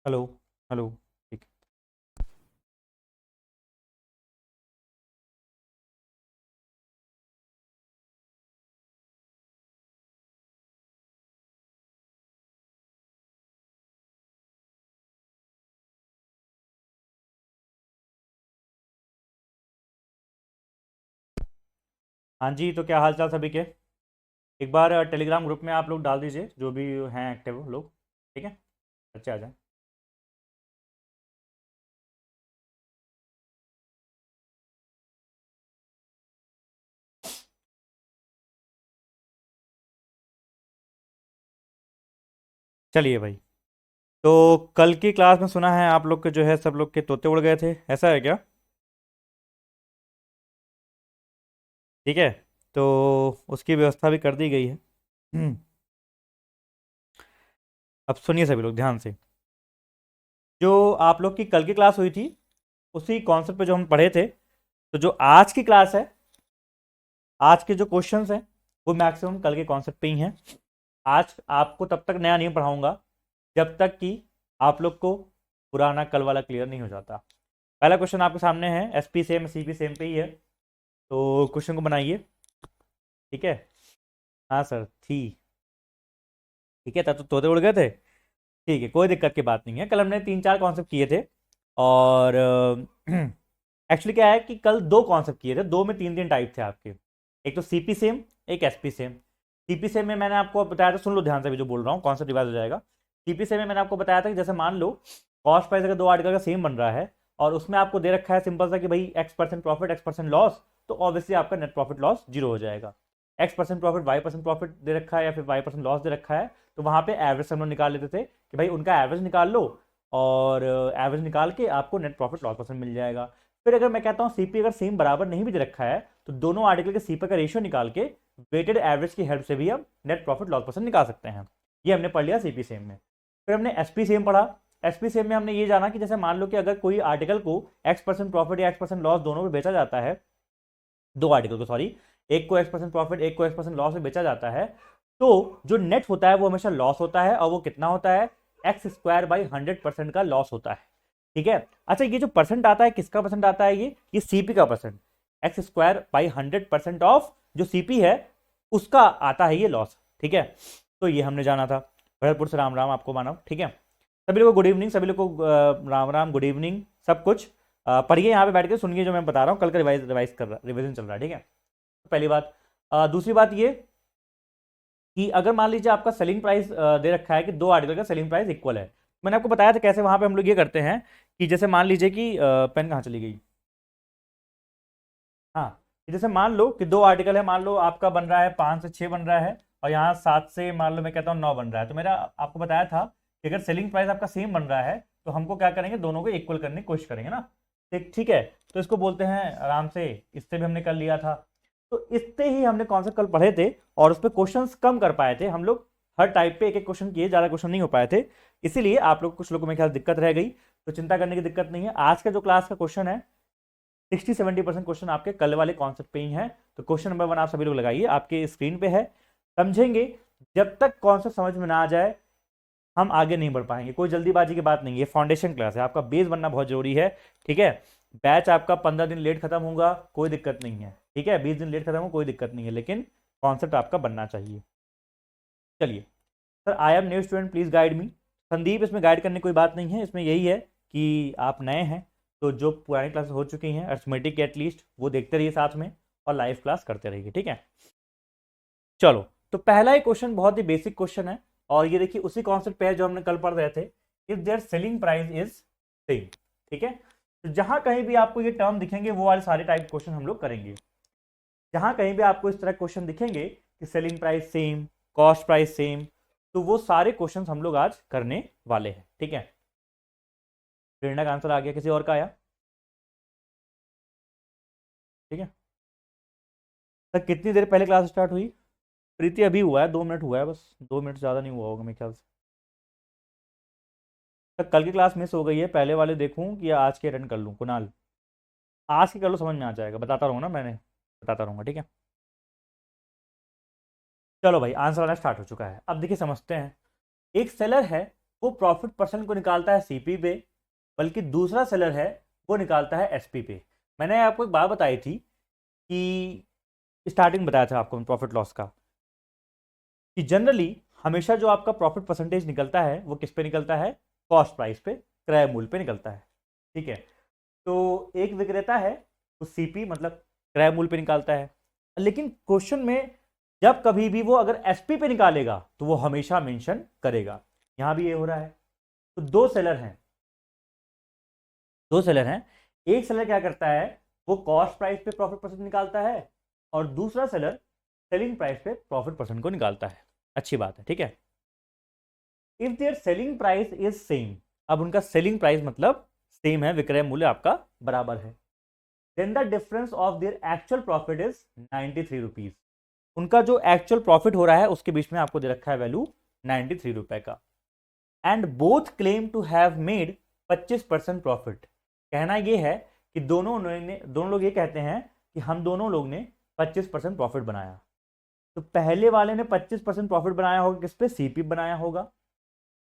Hello. Hello. ठीक। हाँ जी, तो क्या हाल चाल सभी के। एक बार टेलीग्राम ग्रुप में आप लोग डाल दीजिए, जो भी हैं एक्टिव लोग। ठीक है, बच्चे आ जाएं। चलिए भाई। तो कल की क्लास में सुना है आप लोग के जो है सब लोग के तोते उड़ गए थे, ऐसा है क्या? ठीक है। तो उसकी व्यवस्था भी कर दी गई है। अब सुनिए सभी लोग ध्यान से। जो आप लोग की कल की क्लास हुई थी, उसी कॉन्सेप्ट पे जो हम पढ़े थे, तो जो आज की क्लास है, आज के जो क्वेश्चंस हैं, वो मैक्सिमम कल के कॉन्सेप्ट पे ही हैं। आज आपको तब तक नया नहीं पढ़ाऊंगा जब तक कि आप लोग को पुराना कल वाला क्लियर नहीं हो जाता। पहला क्वेश्चन आपके सामने है, एसपी सेम सीपी सेम पे ही है। तो क्वेश्चन को बनाइए। ठीक है। हाँ सर थी। ठीक है, तब तो तोते उड़ गए थे। ठीक है, कोई दिक्कत की बात नहीं है। कल हमने तीन चार कॉन्सेप्ट किए थे। और एक्चुअली क्या है कि कल दो कॉन्सेप्ट किए थे, दो में तीन तीन टाइप थे आपके। एक तो सीपी सेम, एक एसपी सेम। सीपी सेम में मैंने आपको बताया था, सुन लो ध्यान से भी जो बोल रहा हूँ, कॉन्सेप्ट रिवाइज हो जाएगा। सीपी सेम में मैंने आपको बताया था कि जैसे मान लो कॉस्ट प्राइस अगर दो आर्टिकल का सेम बन रहा है, और उसमें आपको दे रखा है सिंपल सा कि भाई X% प्रॉफिट X% लॉस, तो ऑब्वियसली आपका नेट प्रॉफिट लॉस जीरो हो जाएगा। X% प्रॉफिट Y% प्रॉफिट दे रखा है या फिर Y% लॉस दे रखा है, तो वहां पे एवरेज हम लोग निकाल लेते थे कि भाई उनका एवरेज निकाल लो, और एवरेज निकाल के आपको नेट प्रॉफिट लॉस परसेंट मिल जाएगा। फिर अगर मैं कहता हूँ सीपी अगर सेम बराबर नहीं भी दे रखा है, तो दोनों आर्टिकल के सीपी का रेशियो निकाल के वेटेड एवरेज की हेल्प से भी हम नेट प्रॉफिट लॉस परसेंट निकाल सकते हैं। ये हमने पढ़ लिया सीपी सेम में। फिर हमने एसपी सेम पढ़ा। एसपी सेम में हमने ये जाना कि जैसे मान लो कि अगर कोई आर्टिकल को X% प्रॉफिट या X% लॉस दोनों में बेचा जाता है, दो आर्टिकल को सॉरी, एक को X% प्रॉफिट एक को X% लॉस में बेचा जाता है, तो जो नेट होता है वो हमेशा लॉस होता है, और वो कितना होता है, X² by 100% का लॉस होता है। ठीक है। अच्छा, ये जो परसेंट आता है किसका परसेंट आता है, ये सीपी का परसेंट। X² by 100% ऑफ जो सीपी है उसका आता है ये लॉस। ठीक है। तो ये हमने जाना था। भरतपुर से राम राम आपको मानव। ठीक है। सभी लोगों को गुड इवनिंग, सभी लोग को राम राम, गुड इवनिंग सब कुछ। पढ़िए यहाँ पे बैठ के, सुनिए जो मैं बता रहा हूँ, कल का रिवाइज रिवाइज कर रहा रिविजन चल रहा है। ठीक है। तो पहली बात। दूसरी बात ये कि अगर मान लीजिए आपका सेलिंग प्राइस दे रखा है कि दो आर्टिकल का सेलिंग प्राइस इक्वल है, मैंने आपको बताया था कैसे वहां पे हम लोग ये करते हैं कि जैसे मान लीजिए कि पेन कहाँ चली गई। हाँ, कि जैसे मान लो कि दो आर्टिकल है, मान लो आपका बन रहा है 5 से 6 बन रहा है, और यहाँ 7 से मान लो मैं कहता हूँ 9 बन रहा है, तो मेरा आपको बताया था कि अगर सेलिंग प्राइस आपका सेम बन रहा है तो हमको क्या करेंगे, दोनों को इक्वल करने की कोशिश करेंगे ना। ठीक ठीक है। तो इसको बोलते हैं आराम से, इससे भी हमने कर लिया था। तो इससे ही हमने कॉन्सेप्ट कल पढ़े थे, और उस पर क्वेश्चन कम कर पाए थे हम लोग। हर टाइप पे एक एक क्वेश्चन किए, ज़्यादा क्वेश्चन नहीं हो पाए थे। इसीलिए आप लोग कुछ लोगों में ख्याल दिक्कत रह गई। तो चिंता करने की दिक्कत नहीं है, आज का जो क्लास का क्वेश्चन है 60-70% क्वेश्चन आपके कल वाले कॉन्सेप्ट पे ही है। तो क्वेश्चन नंबर 1 आप सभी लोग लगाइए, आपके स्क्रीन पे है। समझेंगे। जब तक कॉन्सेप्ट समझ में ना आ जाए हम आगे नहीं बढ़ पाएंगे। कोई जल्दीबाजी की बात नहीं है, फाउंडेशन क्लास है, आपका बेस बनना बहुत जरूरी है। ठीक है। बैच आपका 15 दिन लेट खत्म होगा, कोई दिक्कत नहीं है। ठीक है, 20 दिन लेट खत्म हो कोई दिक्कत नहीं है, लेकिन कॉन्सेप्ट आपका बनना चाहिए। चलिए। Sir I am new student please guide me. Sandeep, इसमें गाइड करने की कोई बात नहीं है, इसमें यही है कि आप नए हैं, तो जो पुरानी क्लास हो चुकी हैं अर्थमेटिक एटलीस्ट वो देखते रहिए साथ में, और लाइव क्लास करते रहिए। ठीक है। चलो। तो पहला ही क्वेश्चन बहुत ही बेसिक क्वेश्चन है, और ये देखिए उसी कॉन्सेप्ट पे है जो हमने कल पढ़ रहे थे। If there selling price is same. ठीक है। तो जहां कहीं भी आपको ये टर्म दिखेंगे वो वाले सारे टाइप क्वेश्चन हम लोग करेंगे। जहां कहीं भी आपको इस तरह क्वेश्चन दिखेंगे कि selling price same, cost price same, तो वो सारे क्वेश्चन हम लोग आज करने वाले हैं। ठीक है। प्रेरणा का आंसर आ गया, किसी और का आया? ठीक है। सर कितनी देर पहले क्लास स्टार्ट हुई? प्रीति अभी हुआ है, 2 मिनट हुआ है बस, 2 मिनट ज़्यादा नहीं हुआ होगा मेरे ख्याल से। सर कल की क्लास मिस हो गई है, पहले वाले देखूं कि आज के अटेंड कर लूं? कुणाल, आज की कर लो, समझ में आ जाएगा, बताता रहूँगा ना मैंने, बताता रहूँगा। ठीक है। चलो भाई, आंसर आना स्टार्ट हो चुका है, अब देखिए समझते हैं। एक सेलर है, वो प्रॉफिट परसेंट को निकालता है सीपी पे, बल्कि दूसरा सेलर है वो निकालता है एसपी पे। मैंने आपको एक बात बताई थी कि स्टार्टिंग बताया था आपको प्रॉफिट लॉस का, कि जनरली हमेशा जो आपका प्रॉफिट परसेंटेज निकलता है वो किस पे निकलता है, कॉस्ट प्राइस पे, क्रय मूल्य पे निकलता है। ठीक है, तो एक विक्रेता है वो सीपी मतलब क्रय मूल्य पे निकालता है, लेकिन क्वेश्चन में जब कभी भी वो अगर एसपी पे निकालेगा तो वो हमेशा मेंशन करेगा। यहां भी ये हो रहा है। तो दो सेलर हैं, एक सेलर क्या करता है, वो कॉस्ट प्राइस पे प्रॉफिट परसेंट निकालता है, और दूसरा सेलर सेलिंग प्राइस पे प्रॉफिट परसेंट को निकालता है। अच्छी बात है, ठीक है। If there selling price is same, अब उनका सेलिंग प्राइस मतलब सेम है, विक्रय मूल्य आपका बराबर है, then the difference of there actual profit is 93 rupees. उनका जो एक्चुअल प्रॉफिट हो रहा है उसके बीच में आपको दे रखा है वैल्यू 93 रुपए का। And both claim to have made 25% profit. कहना यह है कि दोनों लोग ये कहते हैं कि हम दोनों लोग ने 25% प्रॉफिट बनाया। तो पहले वाले ने 25% प्रॉफिट बनाया होगा किस पे, सीपी बनाया होगा,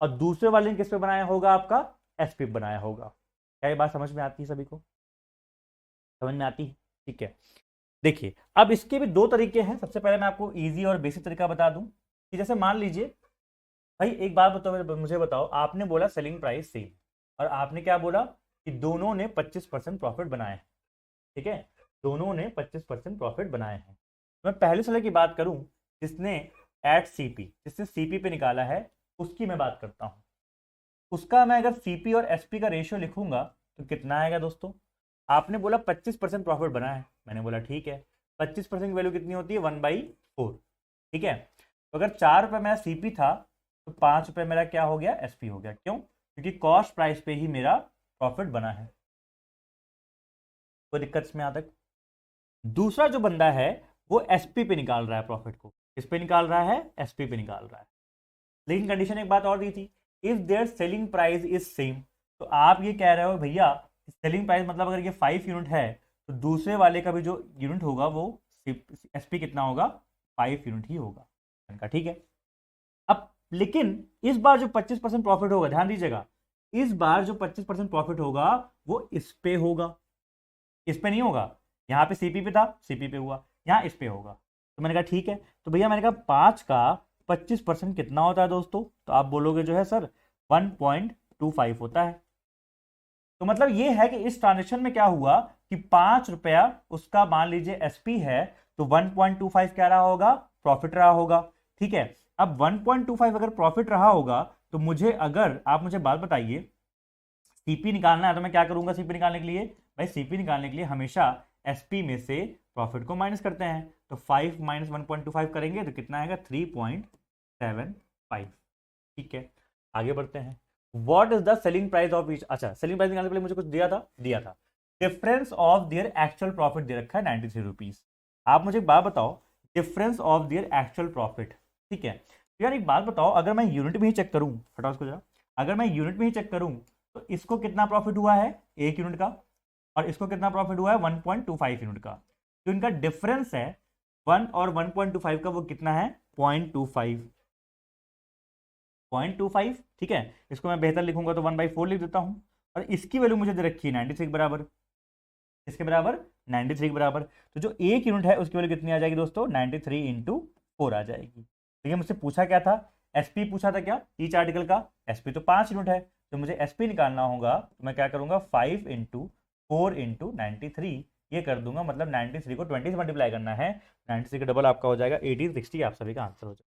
और दूसरे वाले ने किस पे बनाया होगा, आपका एसपी बनाया होगा। क्या ये बात समझ में आती है, सभी को समझ में आती है? ठीक है, देखिए अब इसके भी दो तरीके हैं। सबसे पहले मैं आपको इजी और बेसिक तरीका बता दूं कि जैसे मान लीजिए भाई, एक बात बताओ, मुझे बताओ, आपने बोला सेलिंग प्राइस सेम, और आपने क्या बोला कि दोनों ने 25% प्रॉफिट बनाए हैं। ठीक है, दोनों ने 25% प्रॉफिट बनाए हैं। मैं पहले सेलर की बात करूं जिसने एट सीपी, जिसने सीपी पे निकाला है, उसकी मैं बात करता हूं। उसका मैं अगर सीपी और एसपी का रेशियो लिखूंगा तो कितना आएगा दोस्तों? आपने बोला 25% प्रॉफिट बना है, मैंने बोला ठीक है, 25% की वैल्यू कितनी होती है, 1/4। ठीक है, तो अगर 4 रुपये मेरा सीपी था तो 5 रुपये मेरा क्या हो गया, एसपी हो गया। क्यों? क्योंकि कॉस्ट प्राइस पे ही मेरा प्रॉफिट बना है। कोई दिक्कत इसमें यहाँ तक? दूसरा जो बंदा है वो एसपी पे निकाल रहा है प्रॉफिट को। किस पे निकाल रहा है? एसपी पे निकाल रहा है। लेकिन कंडीशन एक बात और दी थी, if there selling price is same. तो आप ये कह रहे हो भैया सेलिंग प्राइस मतलब अगर ये 5 यूनिट है तो दूसरे वाले का भी जो यूनिट होगा वो एसपी कितना होगा, 5 यूनिट ही होगा इनका। ठीक है, अब लेकिन इस बार जो 25% प्रॉफिट होगा, ध्यान दीजिएगा, इस बार जो 25% प्रॉफिट होगा वो इस पे होगा, इस पे नहीं होगा। यहाँ पे सीपी पे था, सीपी पे हुआ, यहाँ इस पे होगा। तो मैंने कहा ठीक है, तो भैया मैंने कहा 5 का 25% कितना होता है दोस्तों? तो आप बोलोगे जो है सर 1.25 होता है। तो मतलब ये है कि इस ट्रांजेक्शन में क्या हुआ कि 5 रुपया उसका मान लीजिए एसपी है, तो 1.25 क्या रहा होगा, प्रॉफिट रहा होगा। ठीक है, अब 1.25 अगर प्रॉफिट रहा होगा तो मुझे, अगर आप मुझे बात बताइए, सीपी निकालना है तो मैं क्या करूंगा सीपी निकालने के लिए? भाई सीपी निकालने के लिए हमेशा एसपी में से प्रॉफिट को माइनस करते हैं। तो 5 माइनस 1.25 करेंगे तो कितना आएगा, 3.75। ठीक है, आगे बढ़ते हैं। What is the selling price of each? अच्छा, सेलिंग प्राइस निकालने के लिए मुझे कुछ दिया था। Difference of there actual profit दे रखा है 93 रुपीज। आप मुझे एक बात बताओ, difference of there actual profit. ठीक है, तो यार एक बात बताओ, अगर मैं यूनिट में ही चेक करूं, हटाओ इसको जरा, अगर मैं यूनिट में ही चेक करूं तो इसको कितना प्रॉफिट हुआ है, 1 यूनिट का, और इसको कितना प्रॉफिट हुआ है, 1.25 यूनिट का। तो इनका डिफरेंस है 1 और 1.25 का, वो कितना है, 0.25। ठीक है, इसको मैं बेहतर लिखूंगा तो 1/4 लिख देता हूं, और इसकी वैल्यू मुझे दे रखी है 93 के बराबर। इसके बराबर 93 के बराबर। तो जो 1 यूनिट है उसकी वैल्यू कितनी आ जाएगी दोस्तों, 93 इंटू 4 आ जाएगी। तो ये मुझसे पूछा क्या था, एसपी पूछा था क्या ईच आर्टिकल का। एसपी तो 5 यूनिट है, तो मुझे एसपी निकालना होगा, तो मैं क्या करूंगा, 5 इंटू 4 इंटू 93 ये कर दूंगा, मतलब 93 को 20 से मल्टीप्लाई करना है, 93 का डबल आपका हो जाएगा 1860। आप सभी का आंसर हो जाएगा।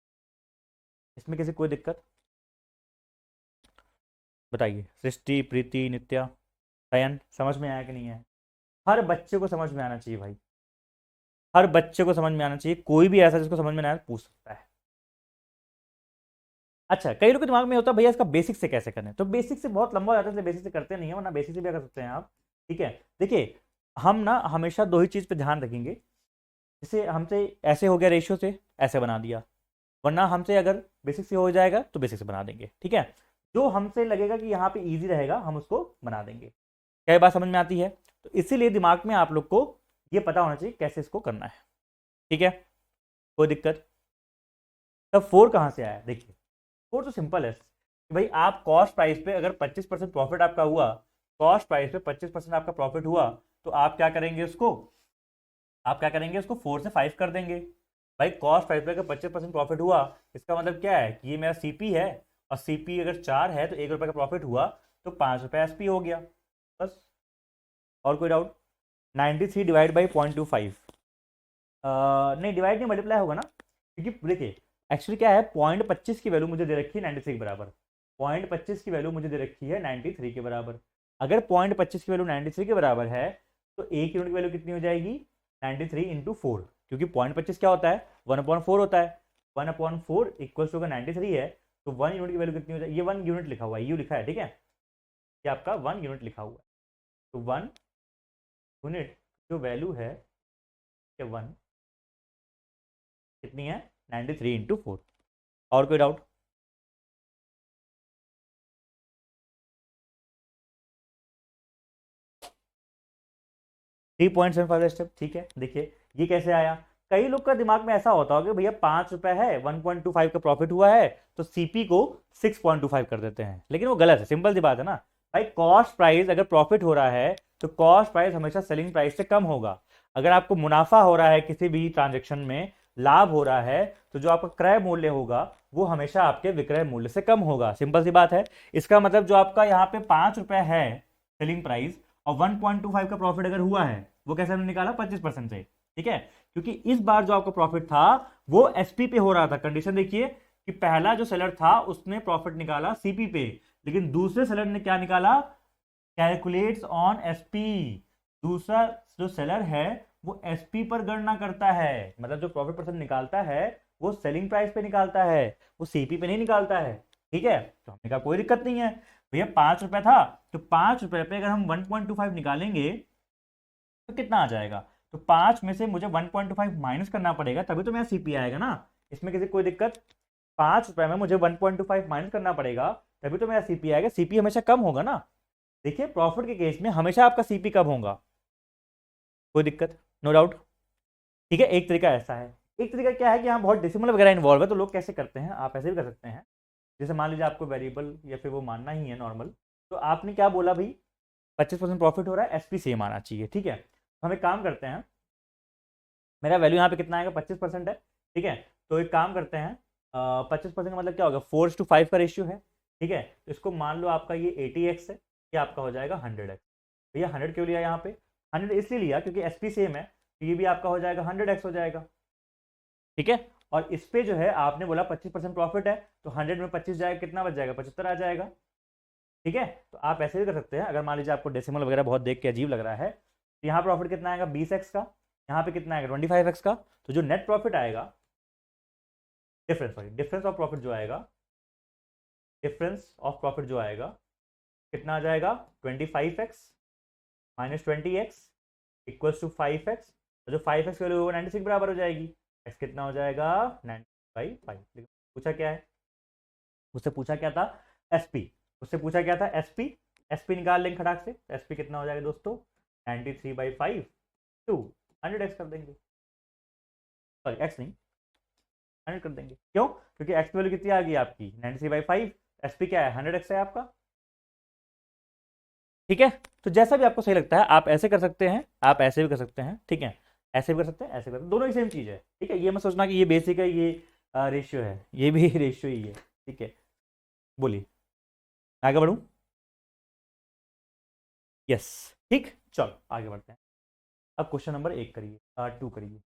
इसमें किसी कोई दिक्कत बताइए? सृष्टि, प्रीति, नित्या, सयन, समझ में आया कि नहीं है? हर बच्चे को समझ में आना चाहिए भाई, हर बच्चे को समझ में आना चाहिए। कोई भी ऐसा जिसको समझ में ना आए पूछ सकता है। अच्छा, कई लोग के दिमाग में होता है भैया इसका बेसिक से कैसे करें, तो बेसिक से बहुत लंबा हो जाता है, इसलिए बेसिक से करते नहीं है, वरना बेसिक से भी कर सकते हैं आप। ठीक है, देखिए हम ना हमेशा दो ही चीज़ पे ध्यान रखेंगे। जैसे हमसे ऐसे हो गया रेशियो से, ऐसे बना दिया, वरना हमसे अगर बेसिक से हो जाएगा तो बेसिक से बना देंगे। ठीक है, जो हमसे लगेगा कि यहाँ पे ईजी रहेगा हम उसको बना देंगे। क्या ये बात समझ में आती है? तो इसीलिए दिमाग में आप लोग को ये पता होना चाहिए कैसे इसको करना है। ठीक है, कोई दिक्कत? तब 4 कहाँ से आया? देखिए 4 तो सिंपल है कि कि भाई आप कॉस्ट प्राइस पे अगर 25% प्रॉफिट आपका हुआ, कॉस्ट प्राइस पे 25% आपका प्रॉफिट हुआ, तो आप क्या करेंगे उसको, आप क्या करेंगे उसको 4 से 5 कर देंगे। भाई कॉस्ट प्राइस पे अगर 25% प्रॉफिट हुआ, इसका मतलब क्या है कि ये मेरा सीपी है, और सीपी अगर 4 है तो 1 रुपये का प्रॉफिट हुआ, तो 5 रुपये एसपी हो गया। बस, और कोई डाउट? 93 डिवाइड बाई 0.25, नहीं डिवाइड नहीं, मल्टीप्लाई होगा ना, क्योंकि देखिए एक्चुअली क्या है, 0.25 की वैल्यू मुझे दे रखी है 93 के बराबर, 0.25 की वैल्यू मुझे दे रखी है 93 के बराबर। अगर 0.25 की वैल्यू 93 के बराबर है, तो एक यूनिट की वैल्यू कितनी हो जाएगी, 93 इंटू 4, क्योंकि 0.25 क्या होता है, 1/4 होता है, 1/4 इक्वल टू, अगर 93 है तो 1 यूनिट की वैल्यू कितनी हो जाएगी, ये 1 यूनिट लिखा हुआ है, यू लिखा है, ठीक है, ये आपका 1 यूनिट लिखा हुआ है, तो 1 यूनिट जो वैल्यू है, 1 कितनी है, 93 इंटू 4। और कोई डाउट? 3.75 स्टेप, ठीक है। देखिए ये कैसे आया, कई लोग का दिमाग में ऐसा होता होगा भैया 5 रुपए है, 1.25 का प्रॉफिट हुआ है, तो सीपी को 6.25 कर देते हैं, लेकिन वो गलत है, सिंपल सी बात है ना भाई, कॉस्ट प्राइस अगर प्रॉफिट हो रहा है तो कॉस्ट प्राइस हमेशा सेलिंग प्राइस से कम होगा। अगर आपको मुनाफा हो रहा है किसी भी ट्रांजेक्शन में, लाभ हो रहा है, तो जो आपका क्रय मूल्य होगा वो हमेशा आपके विक्रय मूल्य से कम होगा, सिंपल सी बात है। इसका मतलब जो आपका यहाँ पे 5 रुपए है सेलिंग प्राइस, और 1.25 का प्रॉफिट अगर हुआ है, वो कैसे हमने निकाला, 25% से, ठीक है, क्योंकि इस बार जो आपका प्रॉफिट था वो एसपी पे हो रहा था। कंडीशन देखिए कि पहला जो सेलर था उसने प्रॉफिट निकाला सीपी पे, लेकिन दूसरे सेलर ने क्या निकाला, कैलकुलेट्स ऑन एसपी। दूसरा जो सेलर है वो एसपी पर गणना करता है, मतलब जो प्रॉफिट परसेंट निकालता है वो सेलिंग प्राइस पे निकालता है, वो सीपी पे नहीं निकालता है, ठीक है। तो हमने कहा कोई दिक्कत नहीं है भैया, 5 रुपए था, तो 5 रुपए पे अगर हम 1.25 निकालेंगे तो कितना आ जाएगा, तो 5 में से मुझे 1.25 माइनस करना पड़ेगा, तभी तो मेरा सीपी आएगा ना, इसमें किसी कोई दिक्कत। 5 रुपए में मुझे 1.25 माइनस करना पड़ेगा, तभी तो मेरा सीपी आएगा, सीपी हमेशा कम होगा ना। देखिए प्रॉफिट के केस में हमेशा आपका सीपी कम होगा, कोई दिक्कत, नो डाउट, ठीक है। एक तरीका ऐसा है, एक तरीका क्या है कि यहाँ बहुत डिसिमल वगैरह इन्वॉल्व है, तो लोग कैसे करते हैं, आप ऐसे भी कर सकते हैं। जैसे मान लीजिए आपको वेरिएबल या फिर वो मानना ही है नॉर्मल, तो आपने क्या बोला भाई, 25% प्रॉफिट हो रहा है, एसपी सेम आना चाहिए, ठीक है। तो हम एक काम करते हैं, मेरा वैल्यू यहाँ पे कितना आएगा, 25% है, ठीक है। तो एक काम करते हैं, 25% का मतलब क्या होगा, 4:5 का रेशियो है, ठीक है। तो इसको मान लो आपका ये 80x है, ये आपका हो जाएगा 100x। भैया 100 क्यों लिया यहाँ पे, 100 इसलिए लिया क्योंकि एसपी सेम है, तो ये भी आपका हो जाएगा 100x हो जाएगा, ठीक है। और इस पे जो है आपने बोला 25% प्रॉफिट है, तो 100 में 25 जाएगा, कितना बच जाएगा, 75 आ जाएगा, ठीक है। तो आप ऐसे भी कर सकते हैं, अगर मान लीजिए आपको डेसिमल वगैरह बहुत देख के अजीब लग रहा है, तो यहाँ प्रॉफिट कितना आएगा 20x का, यहाँ पे कितना आएगा 25x का, तो जो नेट प्रॉफिट आएगा, डिफरेंस ऑफ प्रॉफिट जो आएगा, डिफरेंस ऑफ प्रॉफिट जो आएगा कितना आ जाएगा, 25x minus 20x equals to 5x, तो जो 5x वैल्यू होगा 96 बराबर हो जाएगी, x कितना हो जाएगा 90/5। लेकिन पूछा क्या है, उससे पूछा क्या था, एसपी, उससे पूछा क्या था एसपी, एसपी निकाल लेंगे खटाक से, एसपी कितना हो जाएगा दोस्तों, 93/5 टू 100x कर देंगे, सॉरी एक्स नहीं, 100 कर देंगे, क्यों, क्योंकि एक्स की वैल्यू कितनी आ गई आपकी 93/5, एसपी क्या है 100x है आपका, ठीक है। तो जैसा भी आपको सही लगता है आप ऐसे कर सकते हैं, आप ऐसे भी कर सकते हैं, ठीक है, ऐसे भी कर सकते हैं, ऐसे कर सकते हैं, दोनों ही सेम चीज है, ठीक है। ये मत सोचना कि ये बेसिक है, ये रेशियो है, ये भी रेशियो ही है, ठीक है। बोलिए, आगे बढ़ूं, यस, ठीक, चलो आगे बढ़ते हैं। अब क्वेश्चन नंबर 1 करिए, 2 करिए।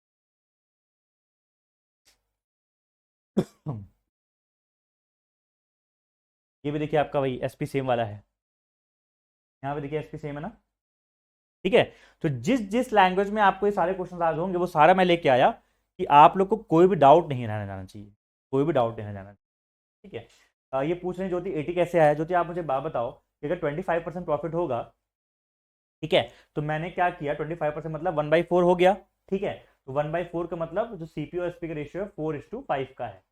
ये भी देखिए आपका वही एसपी सेम वाला है, यहाँ पे देखिए एसपी सेम है ना, ठीक है। तो जिस जिस लैंग्वेज में आपको ये सारे क्वेश्चन आज होंगे वो सारा मैं लेके आया, कि आप लोग को कोई भी डाउट नहीं रहना जाना चाहिए, कोई भी डाउट नहीं रहना जाना चाहिए, ठीक है। ये पूछ रहे हैं ज्योति 80 कैसे आया, ज्योति आप मुझे बात बताओ कि अगर 25% प्रॉफिट होगा, ठीक है, तो मैंने क्या किया, 25% मतलब 1/4 हो गया, ठीक है। तो 1/4 का मतलब जो सीपी और एसपी का रेशियो है 4:5 का है,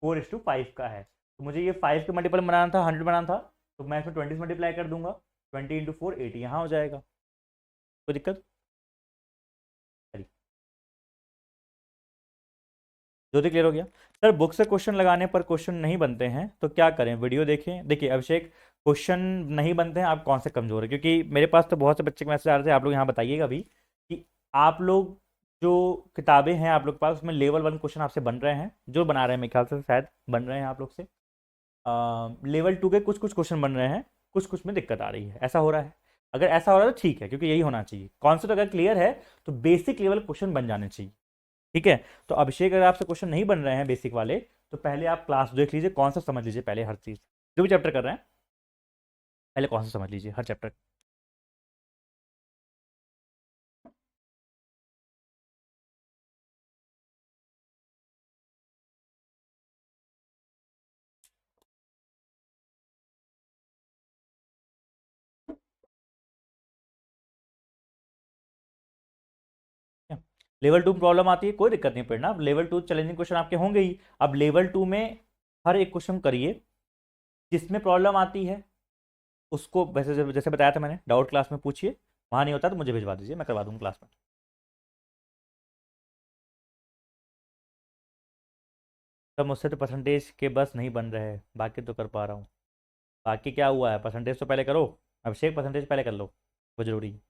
4:5 का है, तो मुझे ये 5 के मल्टीपल बनाना था, 100 बनाना था, तो मैं इसमें 20 से मल्टीप्लाई कर दूंगा, 20 इंटू 4 80 यहाँ हो जाएगा, कोई दिक्कत, ज्योति क्लियर हो गया? सर बुक से क्वेश्चन लगाने पर क्वेश्चन नहीं बनते हैं तो क्या करें? वीडियो देखें। देखिए अभिषेक, क्वेश्चन नहीं बनते हैं, आप कौन से कमज़ोर है? क्योंकि मेरे पास तो बहुत से बच्चे के मैसेज आ रहे थे, आप लोग यहाँ बताइएगा भी कि आप लोग जो किताबें हैं आप लोग के पास उसमें लेवल 1 क्वेश्चन आपसे बन रहे हैं, जो बना रहे हैं मेरे ख्याल से शायद बन रहे हैं आप लोग से। लेवल 2 के कुछ कुछ क्वेश्चन बन रहे हैं, कुछ कुछ में दिक्कत आ रही है, ऐसा हो रहा है। अगर ऐसा हो रहा है तो ठीक है, क्योंकि यही होना चाहिए। कॉन्सेप्ट अगर क्लियर है तो बेसिक लेवल क्वेश्चन बन जाने चाहिए। ठीक है, तो अभिषेक अगर आपसे क्वेश्चन नहीं बन रहे हैं बेसिक वाले, तो पहले आप क्लास देख लीजिए, कौन सा समझ लीजिए पहले हर चीज़, जो भी चैप्टर कर रहे हैं पहले कौन सा समझ लीजिए हर चैप्टर। लेवल 2 में प्रॉब्लम आती है, कोई दिक्कत नहीं पड़ना, लेवल 2 चैलेंजिंग क्वेश्चन आपके होंगे ही। अब लेवल 2 में हर एक क्वेश्चन करिए, जिसमें प्रॉब्लम आती है उसको वैसे जैसे बताया था मैंने, डाउट क्लास में पूछिए, वहाँ नहीं होता तो मुझे भिजवा दीजिए, मैं करवा दूँगा क्लास में। तो मुझसे तो परसेंटेज के बस नहीं बन रहे, बाकी तो कर पा रहा हूँ। बाकी क्या हुआ है, परसेंटेज तो पहले करो। अभिषेक परसेंटेज पहले कर लो, वो जरूरी है।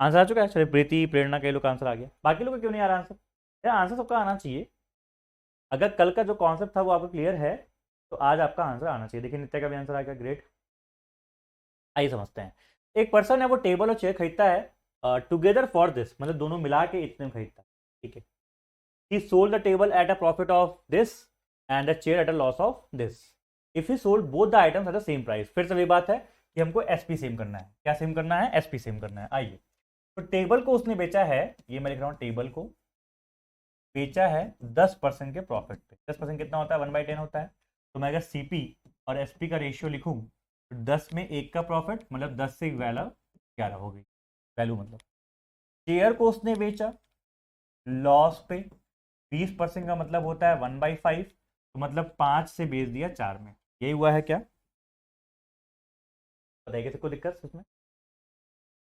आंसर आ चुका है, चलिए प्रीति प्रेरणा कई लोग का आंसर आ गया, बाकी लोग का क्यों नहीं आ रहा आंसर? यार आंसर सबका आना चाहिए। अगर कल का जो कॉन्सेप्ट था वो आपको क्लियर है तो आज आपका आंसर आना चाहिए। देखिए नित्य का भी आंसर आ गया, ग्रेट। आइए समझते हैं। एक पर्सन है, वो टेबल और चेयर खरीदता है टुगेदर फॉर दिस, मतलब दोनों मिला के इतने में खरीदता है। ठीक है, he sold the table at a profit of this and the chair at a loss of this if he sold both the items at the same price। फिर से वही बात है कि हमको एसपी सेम करना है। क्या सेम करना है? एसपी सेम करना है। आइए, तो टेबल को उसने बेचा है, ये मैं लिख रहा हूं, टेबल को बेचा है 10% के प्रॉफिट पे। 10% कितना होता है? 1/10 होता है। तो मैं अगर सीपी और एसपी का रेशियो लिखूं तो 10 में 1 का प्रॉफिट, मतलब 10 से वैल्यू 11 हो गई, वैल्यू मतलब। शेयर को उसने बेचा लॉस पे, 20% का मतलब होता है 1/5, तो मतलब 5 से बेच दिया 4 में। यही हुआ है क्या? बताइए किसी को दिक्कत इसमें?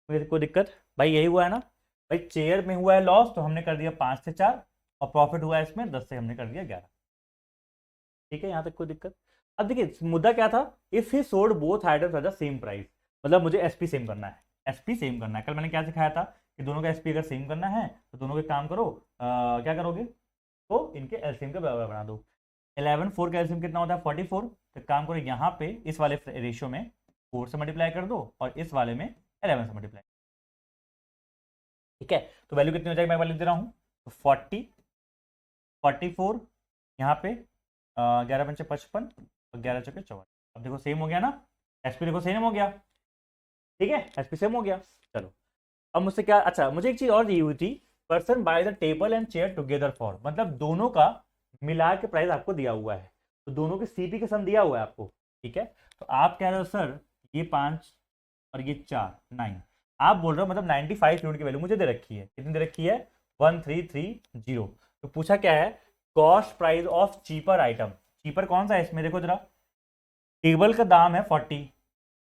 मुझे कोई दिक्कत? भाई यही हुआ है ना? भाई चेयर में हुआ है लॉस तो हमने कर दिया 5 से 4, और प्रॉफिट हुआ है इसमें 10 से हमने कर दिया 11। ठीक है, यहाँ तक कोई दिक्कत? अब देखिए मुद्दा क्या था, if he sold both items at the same price, मतलब मुझे एसपी सेम करना है। एसपी सेम करना है, कल मैंने क्या सिखाया था कि दोनों का एसपी अगर सेम करना है तो दोनों के काम करो, क्या करोगे, तो इनके एलसीएम के बराबर बना दो। 11 4 का एलसीएम कितना होता है? 44। तो काम करो यहाँ पे इस वाले रेशियो में 4 से मल्टीप्लाई कर दो और इस वाले में 11 से मल्टीप्लाई। ठीक है, तो वैल्यू कितनी हो जाएगी, मैं लिख दे रहा हूँ, तो 44, यहाँ पे 11 × 5 = 55 और 11 × 4 = 44। अब देखो सेम हो गया ना, एसपी देखो सेम हो गया। ठीक है, एसपी सेम हो गया। चलो, अब मुझसे क्या, अच्छा मुझे एक चीज और दी हुई थी, person by the table and chair together for, मतलब दोनों का मिला के प्राइस आपको दिया हुआ है, तो दोनों के सीपी के सम दिया हुआ है आपको। ठीक है, तो आप कह रहे हो सर ये 5 और ये 4 9, आप बोल रहे हो मतलब 95 यूनिट की वैल्यू मुझे दे रखी है, कितनी दे रखी है? 1330। तो पूछा क्या है, cost price of cheaper item. Cheaper कौन सा है इसमें, देखो जरा, टेबल का दाम है 40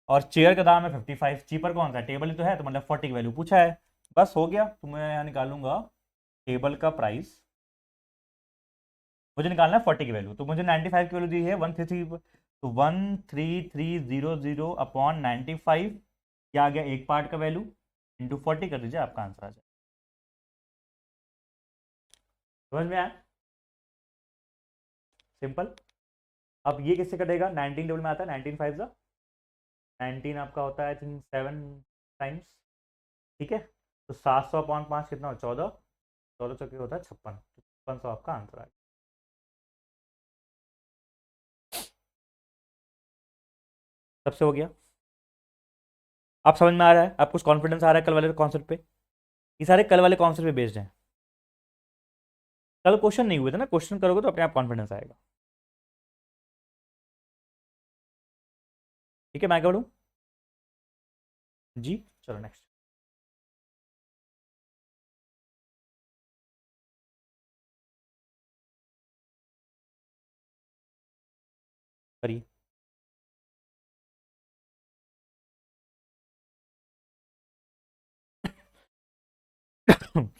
और चेयर का दाम है 55, चीपर कौन सा है? टेबल ही तो है, तो मतलब 40 की वैल्यू पूछा है, बस हो गया। तो मैं यहाँ निकालूंगा टेबल का प्राइस, मुझे निकालना है 40 की वैल्यू, तो मुझे 95 की वैल्यू दी है 133, तो 13300 अपॉन 95, क्या आ गया एक पार्ट का वैल्यू, इंटू 40 कर दीजिए, आपका आंसर आ जाए। समझ में आया? सिंपल। अब ये किससे कटेगा? 19 टेबल में आता है, 19 5 ज़ा 19 आपका होता है आई थिंक 7 टाइम्स। ठीक है, तो 700/5 कितना हो? 14, 14 चौके होता है 56, 5600 आपका आंसर आ गया। सबसे हो गया। आप समझ में आ रहा है? आप कुछ कॉन्फिडेंस आ रहा है कल वाले कॉन्सेप्ट पे? ये सारे कल वाले कॉन्सेप्ट पे बेस्ड हैं। कल क्वेश्चन नहीं हुए थे ना, क्वेश्चन करोगे तो अपने आप कॉन्फिडेंस आएगा। ठीक है, मैं क्या बोलूँ जी? चलो नेक्स्ट। करिए।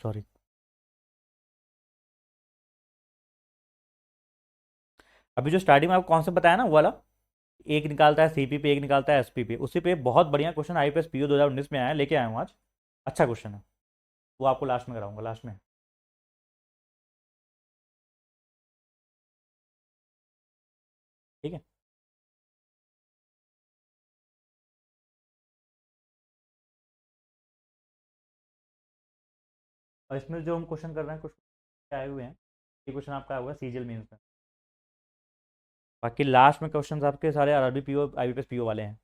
सॉरी। अभी जो स्टार्टिंग में आपको कॉन्सेप्ट बताया ना वो वाला, एक निकालता है सीपी पे, एक निकालता है एसपी पे, उसी पे बहुत बढ़िया क्वेश्चन आईपीएस पीओ 2019 में आया, लेके आया हूँ आज। अच्छा क्वेश्चन है, वो आपको लास्ट में कराऊंगा, लास्ट में। ठीक है। और इसमें जो हम क्वेश्चन कर रहे हैं, कुछ आए हुए हैं, ये क्वेश्चन आपका आया हुआ है सीजीएल मेंस में। बाकी लास्ट में क्वेश्चन आपके सारे आरआरबी पीओ आईपीएस पीओ वाले हैं।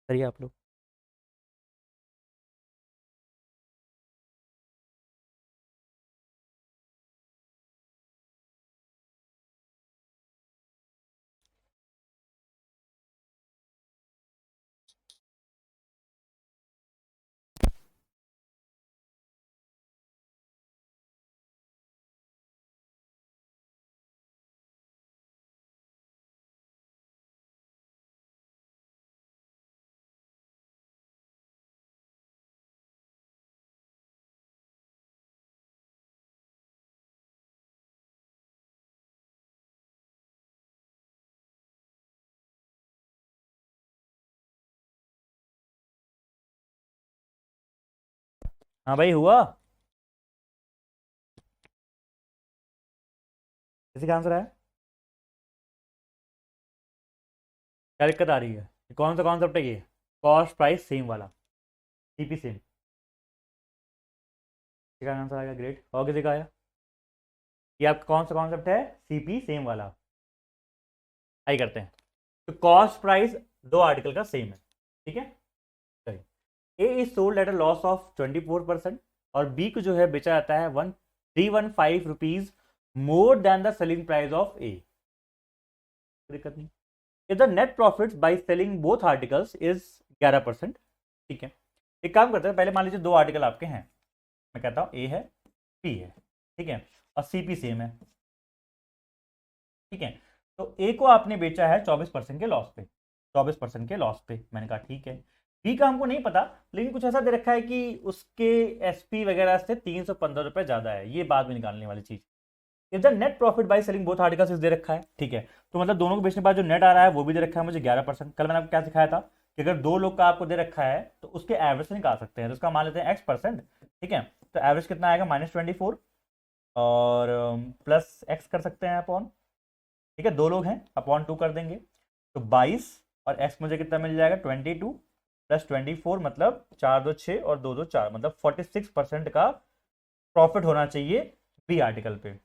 करिए आप लोग। हाँ भाई, हुआ। किसी का आंसर है? क्या दिक्कत आ रही है? कौन सा कॉन्सेप्ट है ये? कॉस्ट प्राइस सेम वाला, सीपी सेम। किसी का आंसर आएगा, ग्रेट। और किसी का आया? ये आपका कौन सा कॉन्सेप्ट है? सीपी सेम वाला। आई करते हैं। तो कॉस्ट प्राइस दो आर्टिकल का सेम है, ठीक है। चलिए, A is sold at a loss of 24% और बी को जो है बेचा जाता है 1315 rupees more than the selling price of A. दिक्कत नहीं। If the net profit by selling both articles is 11%। ठीक है। एक काम करते हैं, पहले मान लीजिए दो आर्टिकल आपके हैं, मैं कहता हूं ए है, पी है, ठीक है, और सीपी सेम है, ठीक है। तो ए को आपने बेचा है 24% के लॉस पे, 24% के लॉस पे। मैंने कहा ठीक है। बी का हमको नहीं पता, लेकिन कुछ ऐसा दे रखा है कि उसके एसपी वगैरह से 315 रुपए ज्यादा है, ये बाद में निकालने वाली चीज। If the net profit by selling both articles is they रखा है, ठीक है। तो मतलब दोनों को बेचने के बाद जो नेट आ रहा है वो भी दे रखा है मुझे 11%। कल मैंने आपको क्या सिखाया था कि अगर दो लोग का आपको दे रखा है तो उसके एवरेज से निकाल सकते हैं। तो उसका मान लेते हैं x%, ठीक है। तो एवरेज कितना आएगा? -24 और प्लस एक्स कर सकते हैं अपॉन, ठीक है, दो लोग हैं, अपॉन 2 कर देंगे। तो 22 और एक्स मुझे कितना मिल जाएगा? 22 प्लस 24, मतलब 4 2 6 और 2 2 4, मतलब 46% का प्रॉफिट होना चाहिए बी आर्टिकल पे।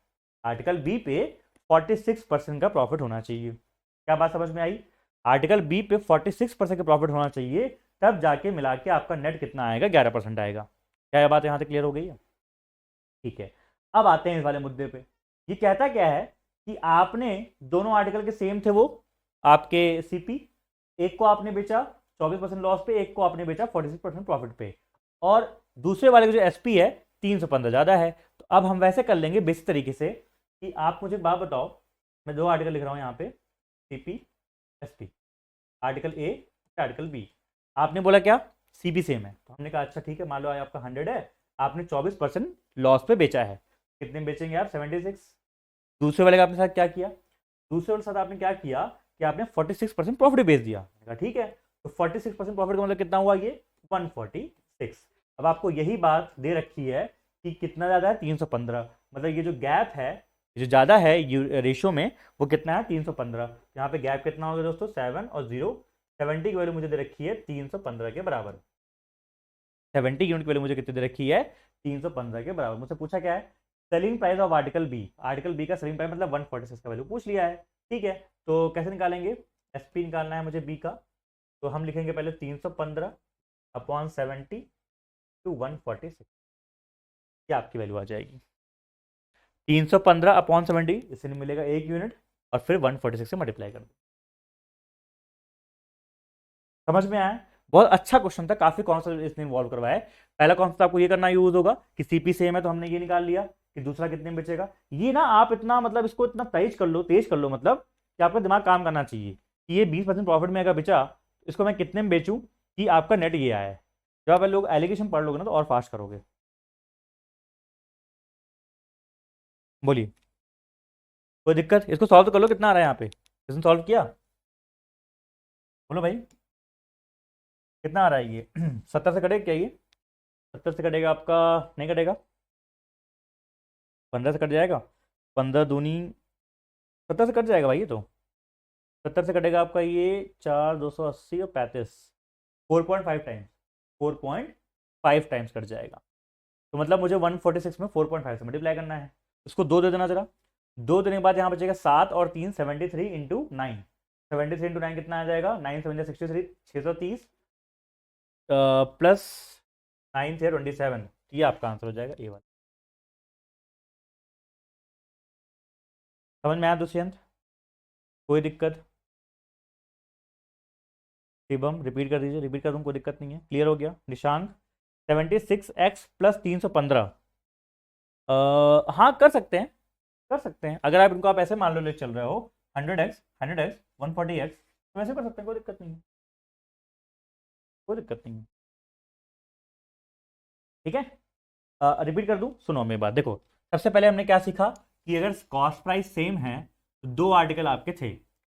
आर्टिकल बी पे 46% का प्रॉफिट होना चाहिए। क्या बात समझ में आई? आर्टिकल बी पे 46% का प्रॉफिट होना चाहिए, तब जाके मिला के आपका नेट कितना आएगा? 11% आएगा। क्या ये बात यहाँ तक क्लियर हो गई है? ठीक है। अब आते हैं इस वाले मुद्दे पे। ये कहता क्या है कि आपने दोनों आर्टिकल के सेम थे वो आपके सीपी, एक को आपने बेचा 24% लॉस पे, एक को आपने बेचा 46% प्रॉफिट पे, और दूसरे वाले का जो एसपी है 315 ज्यादा है। तो अब हम वैसे कर लेंगे बेसिक तरीके से कि आप मुझे बात बताओ, मैं दो आर्टिकल लिख रहा हूं यहाँ पे, CP SP, article a, article B. आपने बोला क्या? सीपी सेम है, तो हमने कहा अच्छा ठीक है, मान लो आपका 100 है, आपने 24% लॉस पे बेचा है। कितने में बेचेंगे आप? 76। दूसरे वाले का आपने साथ क्या किया? दूसरे वाले के साथ आपने क्या किया कि आपने 46% प्रॉफिट बेच दिया। कहा ठीक है, तो 46% प्रॉफिट का मतलब कितना हुआ? ये 146। अब आपको यही बात दे रखी है कि कितना ज़्यादा है? 315। मतलब ये जो गैप है, जो ज़्यादा है रेशियो में, वो कितना है? 315। यहाँ पे गैप कितना होगा दोस्तों? 7 और 0, 70 की वैल्यू मुझे दे रखी है 315 के बराबर। 70 यूनिट की वैल्यू मुझे कितनी दे रखी है? 315 के बराबर। मुझसे पूछा क्या है? Selling price of article B. Article B का सेलिंग प्राइस मतलब 146 का वैल्यू पूछ लिया है, ठीक है। तो कैसे निकालेंगे? एसपी निकालना है मुझे बी का। तो हम लिखेंगे पहले 315 अपॉन 70 टू 146, ये आपकी वैल्यू आ जाएगी। 315 अपॉन 70, इससे मिलेगा 1 यूनिट, और फिर 146 से मल्टीप्लाई कर दो। समझ में आया? बहुत अच्छा क्वेश्चन था, काफी कॉन्सेप्ट इसने इन्वॉल्व करवाया है। पहला कॉन्सेप्ट आपको ये करना यूज होगा कि सीपी सेम है, तो हमने ये निकाल लिया कि दूसरा कितने में बेचेगा। ये ना आप इतना मतलब इसको इतना तेज कर लो मतलब कि आपका दिमाग काम करना चाहिए कि ये 20% प्रॉफिट में अगर बेचा, इसको मैं कितने में बेचूं कि आपका नेट ये आया है। जब आप लोग एलिगेशन पढ़ लोगे ना तो और फास्ट करोगे। बोलिए, कोई दिक्कत? इसको सॉल्व तो कर लो, कितना आ रहा है यहाँ पे, इसने सॉल्व किया? बोलो भाई, कितना आ रहा है ये? 70 से कटेगा क्या ये? 70 से कटेगा आपका? नहीं कटेगा? 15 से कट जाएगा? 15 दूनी 70 से कट जाएगा भाई ये तो। 70 से कटेगा आपका ये 4, 280 और 35, 4.5 टाइम्स, 4.5 टाइम्स कट जाएगा। तो मतलब मुझे 146 में 4.5 से मल्टीप्लाई करना है। इसको 2 दे देना जरा। 2 देने के बाद यहाँ बचेगा 7 और 3 73 इंटू 9। 73 इंटू 9 कितना आ जाएगा? 9 7 63, 630 प्लस 9 से 27। ये आपका आंसर हो जाएगा ए वाला। समझ में आया दुष्यंत? कोई दिक्कत? शिवम रिपीट कर दीजिए, रिपीट कर दूँ, कोई दिक्कत नहीं है, क्लियर हो गया? Nishank 76x plus 315। हाँ कर सकते हैं, कर सकते हैं। अगर आप इनको आप ऐसे मान लो ले चल रहे हो 100x 100x 140x, तो वैसे कर सकते हैं, कोई दिक्कत नहीं है, कोई दिक्कत नहीं है। ठीक है, रिपीट कर दूं, सुनो मेरी बात, देखो सबसे पहले हमने क्या सीखा कि अगर कॉस्ट प्राइस सेम है तो दो आर्टिकल आपके थे।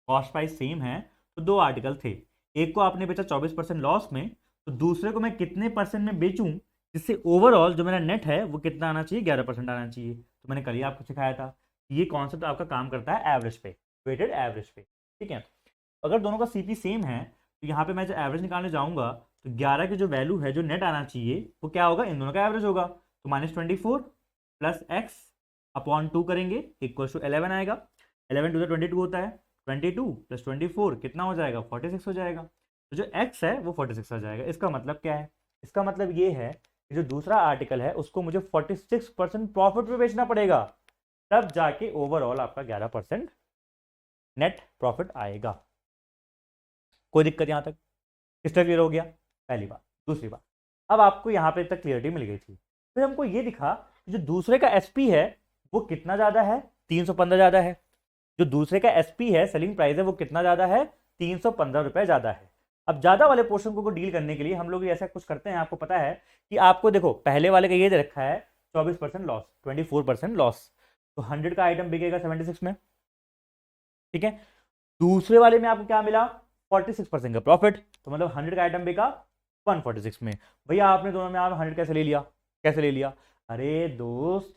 कॉस्ट प्राइस सेम है तो दो आर्टिकल थे। एक को आपने बेचा 24% लॉस में, तो दूसरे को मैं कितने परसेंट में बेचूं जिससे ओवरऑल जो मेरा नेट है वो कितना आना चाहिए? 11% आना चाहिए। तो मैंने कल ही आपको सिखाया था। ये कॉन्सेप्ट आपका काम करता है एवरेज पे, वेटेड एवरेज पे। ठीक है, अगर दोनों का सीपी सेम है तो यहाँ पे मैं जो एवरेज निकालने जाऊंगा तो 11 की जो वैल्यू है जो नेट आना चाहिए वो क्या होगा? इन दोनों का एवरेज होगा। तो -24 प्लस एक्स अपॉन 2 करेंगे इक्वल टू 11 आएगा। 11 टू 22 होता है। 22 प्लस 24 कितना हो जाएगा? 46 हो जाएगा। तो जो एक्स है वो 46 आ जाएगा। इसका मतलब क्या है? इसका मतलब ये है कि जो दूसरा आर्टिकल है उसको मुझे 46% प्रॉफिट पे बेचना पड़ेगा, तब जाके ओवरऑल आपका 11% नेट प्रॉफिट आएगा। कोई दिक्कत यहां तक? किसका क्लियर हो गया? पहली बात। दूसरी बात, अब आपको यहां पे तक क्लियरिटी मिल गई थी, फिर हमको ये दिखा कि जो दूसरे का एसपी है वो कितना ज्यादा है? 315 ज्यादा है। जो दूसरे का एसपी है, सेलिंग प्राइस है, वो कितना ज्यादा है? 315 रुपए ज्यादा है। अब ज्यादा वाले पोर्शन को डील करने के लिए हम लोग ऐसा कुछ करते हैं, आपको पता है कि आपको देखो पहले वाले का ये दे रखा है 24% लॉस, 24% लॉस, तो 100 का आइटम बिकेगा 76 में। ठीक है, दूसरे वाले में आपको क्या मिला? 46% का प्रॉफिट, तो मतलब 100 का आइटम बिका 146 में। भैया आपने दोनों में आप 100 कैसे ले लिया? कैसे ले लिया? अरे दोस्त,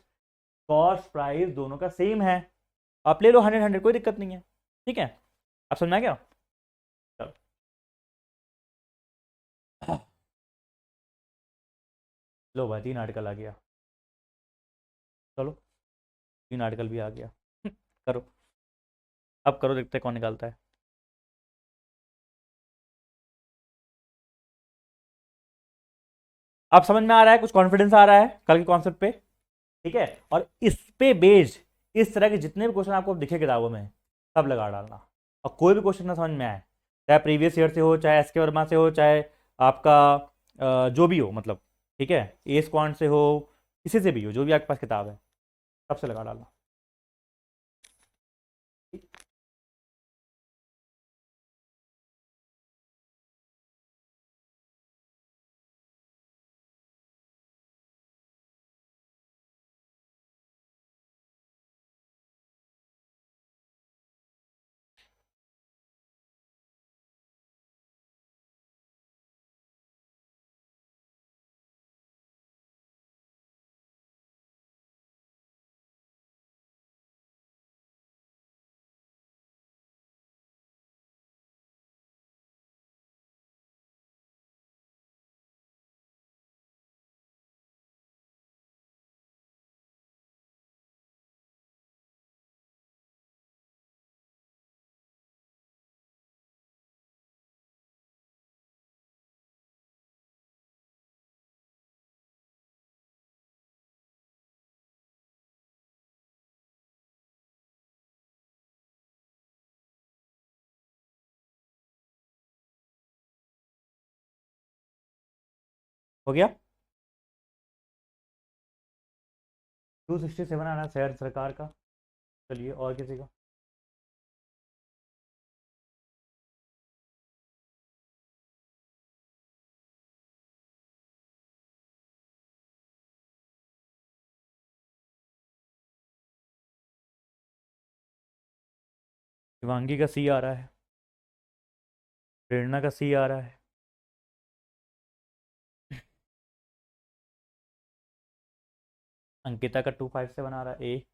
कॉस्ट प्राइस दोनों का सेम है, आप ले लो 100 100, कोई दिक्कत नहीं है। ठीक है, आप समझ में आ गया? चलो, लो भाई 3 आर्टिकल आ गया। चलो 3 आर्टिकल भी आ गया। करो, अब करो, देखते हैं कौन निकालता है। आप समझ में आ रहा है? कुछ कॉन्फिडेंस आ रहा है कल के कॉन्सेप्ट पे? ठीक है, और इस पे बेस्ड इस तरह के जितने भी क्वेश्चन आपको दिखे किताबों में सब लगा डालना। और कोई भी क्वेश्चन ना समझ में आए, चाहे प्रीवियस ईयर से हो, चाहे एस के वर्मा से हो, चाहे आपका जो भी हो मतलब, ठीक है, ए स्क्वांट से हो, किसी से भी हो, जो भी आपके पास किताब है सबसे लगा डालना। ठीक? हो गया? 267 आना शहर सरकार का। चलिए और किसी का। शिवांगी का सी आ रहा है, प्रेरणा का सी आ रहा है, अंकिता का 257 आ रहा है, ए।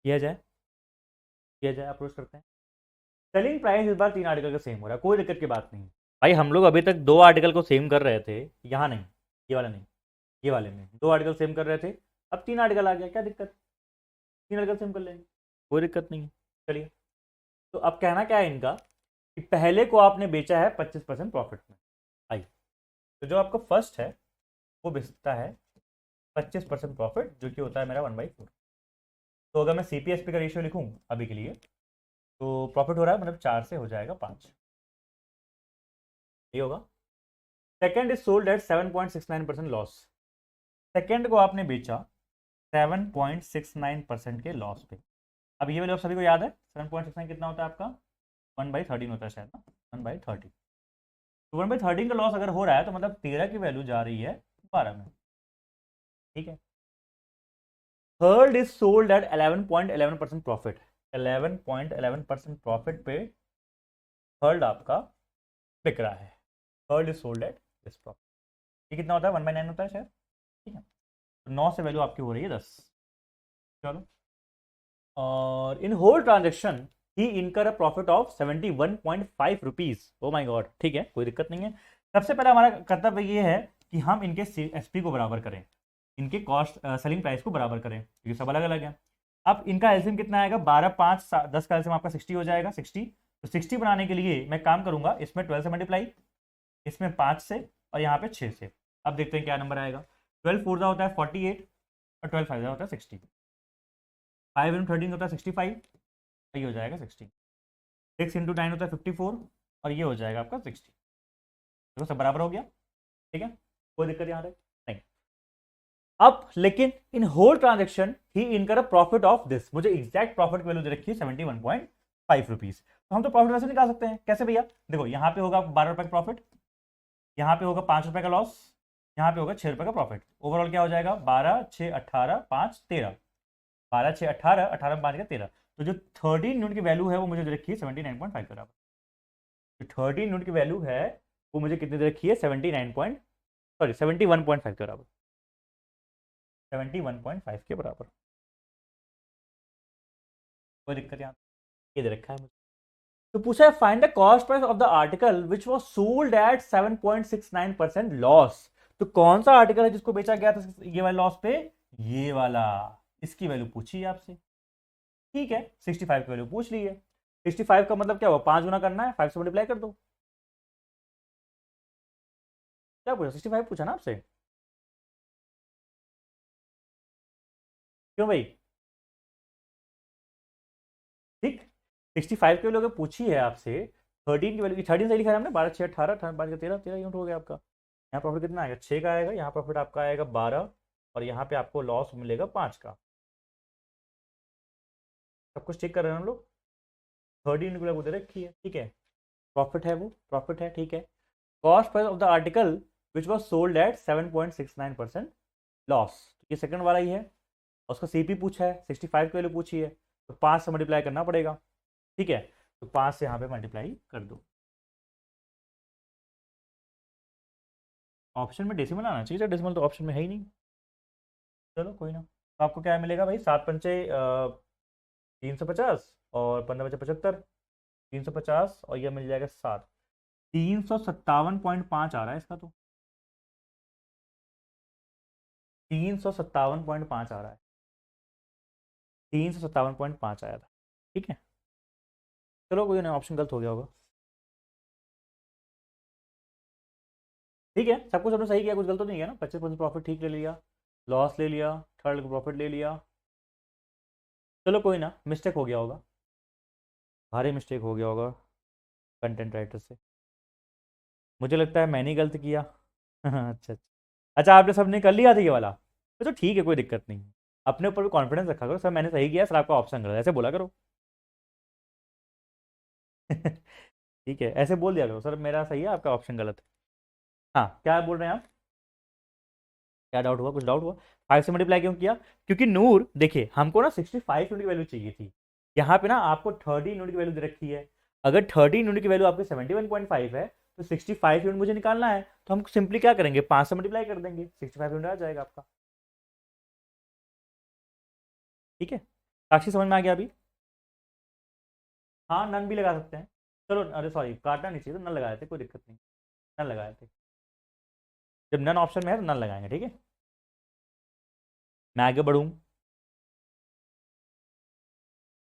किया जाए अप्रोच करते हैं। सेलिंग प्राइस इस बार 3 आर्टिकल का सेम हो रहा है, कोई दिक्कत की बात नहीं। भाई हम लोग अभी तक 2 आर्टिकल को सेम कर रहे थे, यहाँ नहीं, ये वाला नहीं, ये वाले में 2 आर्टिकल सेम कर रहे थे, अब 3 आर्टिकल आ गया, क्या दिक्कत, 3 आर्टिकल सेम कर लेंगे, कोई दिक्कत नहीं है। चलिए, तो अब कहना क्या है इनका कि पहले को आपने बेचा है 25% प्रॉफिट में। आई, तो जो आपका फर्स्ट है वो बेचता है 25% प्रॉफिट, जो कि होता है मेरा 1/4। तो अगर मैं CPSP का रेशियो लिखूँ अभी के लिए, तो प्रॉफिट हो रहा है मतलब 4 से हो जाएगा 5, ये होगा। Second is sold eight 7.69% loss. Second को आपने बेचा 7.69% के लॉस पे। अब ये वाले आप सभी को याद है 7.69 कितना होता है आपका, 1/13 होता है शायद ना, 1/13। तो 1/13 का लॉस अगर हो रहा है तो मतलब 13 की वैल्यू जा रही है 12 में, ठीक है। Third is sold eight 11.11% profit. 11.11% profit पे थर्ड आपका बिक रहा है। Third is sold at this profit. ये कितना होता है, 1/9 होता है शायद, ठीक है। तो 9 से वैल्यू आपकी हो रही है 10। चलो, और इन होल ट्रांजेक्शन ही incur a profit of 71.5 rupees. Oh my God, ठीक है, कोई दिक्कत नहीं है। सबसे पहले हमारा कर्तव्य ये है कि हम इनके SP को बराबर करें, इनके कॉस्ट सेलिंग प्राइस को बराबर करें, क्योंकि सब अलग अलग है। अब इनका एल्सियम कितना आएगा, 12 5 10 का एल्सियम आपका 60 हो जाएगा, 60। तो 60 बनाने के लिए मैं काम करूंगा, इसमें 12 से मल्टीप्लाई, इसमें 5 से, और यहाँ पे 6 से। अब देखते हैं क्या नंबर आएगा। 12 4 होता है 48, और 12 5 होता है 60। 5 × 13 होता है 65, ये हो जाएगा 60। 6 × 9 होता है 54, और ये हो जाएगा आपका 60। देखो सब बराबर हो गया, ठीक है, कोई दिक्कत यहाँ तक नहीं। अब लेकिन इन होल ट्रांजेक्शन ही इनकर प्रॉफिट ऑफ दिस, मुझे एग्जैक्ट प्रॉफिट वैल्यू दे रखी है 71.5 रुपीज। तो हम तो प्रॉफिट वैसे निकाल सकते हैं, कैसे भैया, देखो यहाँ पे होगा 12 रुपए का प्रॉफिट, यहाँ पे होगा 5 रुपए का लॉस, यहाँ पे होगा 6 रुपए का प्रॉफिट। ओवरऑल क्या हो जाएगा, 12 6 18 5 13, 12 6 18, 18 में 5 का 13। तो जो 13 यूनिट की वैल्यू है वो मुझे दे रखी है 79.5 के बराबर। जो 13 यूनिट की वैल्यू है वो मुझे कितनी दे रखी है, 71.5 के बराबर, 71.5 के बराबर। कोई दिक्कत यहाँ, ये दे रखा है मुझे। तो पूछा है find the cost price of the article which was sold at 7.69% loss. तो कौन सा आर्टिकल है जिसको बेचा गया था ये वाला लॉस पे, ये वाला, इसकी वैल्यू पूछी है आपसे, ठीक है। 65 की वैल्यू पूछ ली है। 65 का मतलब क्या हुआ, 5 गुना करना है, 5 से मल्टीप्लाई कर दो। क्या पूछा, 65 पूछा ना आपसे, क्यों भाई, ठीक। 65 की वैल्यू अगर पूछी है आपसे, 13 की वैल्यू, 13 से लिखा है हमने, 12 6 18, 5 13, 13 यूनिट हो गया आपका। यहाँ प्रॉफिट कितना आएगा, 6 का आएगा, यहाँ प्रॉफिट आपका आएगा 12, और यहाँ पे आपको लॉस मिलेगा 5 का। सब कुछ ठीक कर रहे हैं हम लोग। 13 यूनिट को दे रखी है, ठीक है, प्रॉफिट है, वो प्रॉफिट है, ठीक है। Cost price of the article which was sold eight 7.69% loss, ये सेकंड वाला ही है। और उसका CP पूछा है, 65 की वैल्यू पूछी है, तो 5 से मल्टीप्लाई करना पड़ेगा, ठीक है। तो 5 से यहाँ पे मल्टीप्लाई कर दो। ऑप्शन में डेसिमल आना चाहिए, डेसिमल तो ऑप्शन में है ही नहीं। चलो कोई ना, तो आपको क्या मिलेगा भाई, 7 पंचे 350, और 15 बचे 75, 350, और यह मिल जाएगा 7, 357.5 आ रहा है इसका, तो 357.5 आ रहा है, 357.5 आया था, ठीक है। चलो कोई ना, ऑप्शन गलत हो गया होगा, ठीक है। सब कुछ हमने सही किया, कुछ गलत तो नहीं किया ना, 25% प्रॉफिट ठीक ले लिया, लॉस ले लिया, थर्ड प्रॉफिट ले लिया। चलो कोई ना, मिस्टेक हो गया होगा, भारी मिस्टेक हो गया होगा कंटेंट राइटर से। मुझे लगता है मैंने ही गलत किया। अच्छा अच्छा। अच्छा आपने सबने कर लिया था ये वाला, तो ठीक है कोई दिक्कत नहीं। अपने ऊपर भी कॉन्फिडेंस रखा करो, सर मैंने सही किया, सर आपका ऑप्शन गलत है, ऐसे बोला करो। ठीक है ऐसे बोल दिया करो, सर मेरा सही है आपका ऑप्शन गलत है। हाँ क्या बोल रहे हैं आप? क्या डाउट हुआ, कुछ डाउट हुआ? 5 से मल्टीप्लाई क्यों किया? क्योंकि नूर देखिए हमको ना 65 यूनिट की वैल्यू चाहिए थी, यहाँ पे ना आपको 30 यूनिट की वैल्यू दे रखी है। अगर 30 यूनिट की वैल्यू आपकी 71.5 है तो 65 यूनिट मुझे निकालना है, तो हम सिंपली क्या करेंगे, 5 से मल्टीप्लाई कर देंगे, 65 यूनिट आ जाएगा आपका। ठीक है साक्षी समझ में आ गया अभी? हाँ नन भी लगा सकते हैं। चलो अरे सॉरी काटना नहीं चाहिए, तो नन लगा देते कोई दिक्कत नहीं। नन लगा देते, जब नन ऑप्शन में है तो नन लगाएंगे, ठीक है। मैं आगे बढ़ूँ?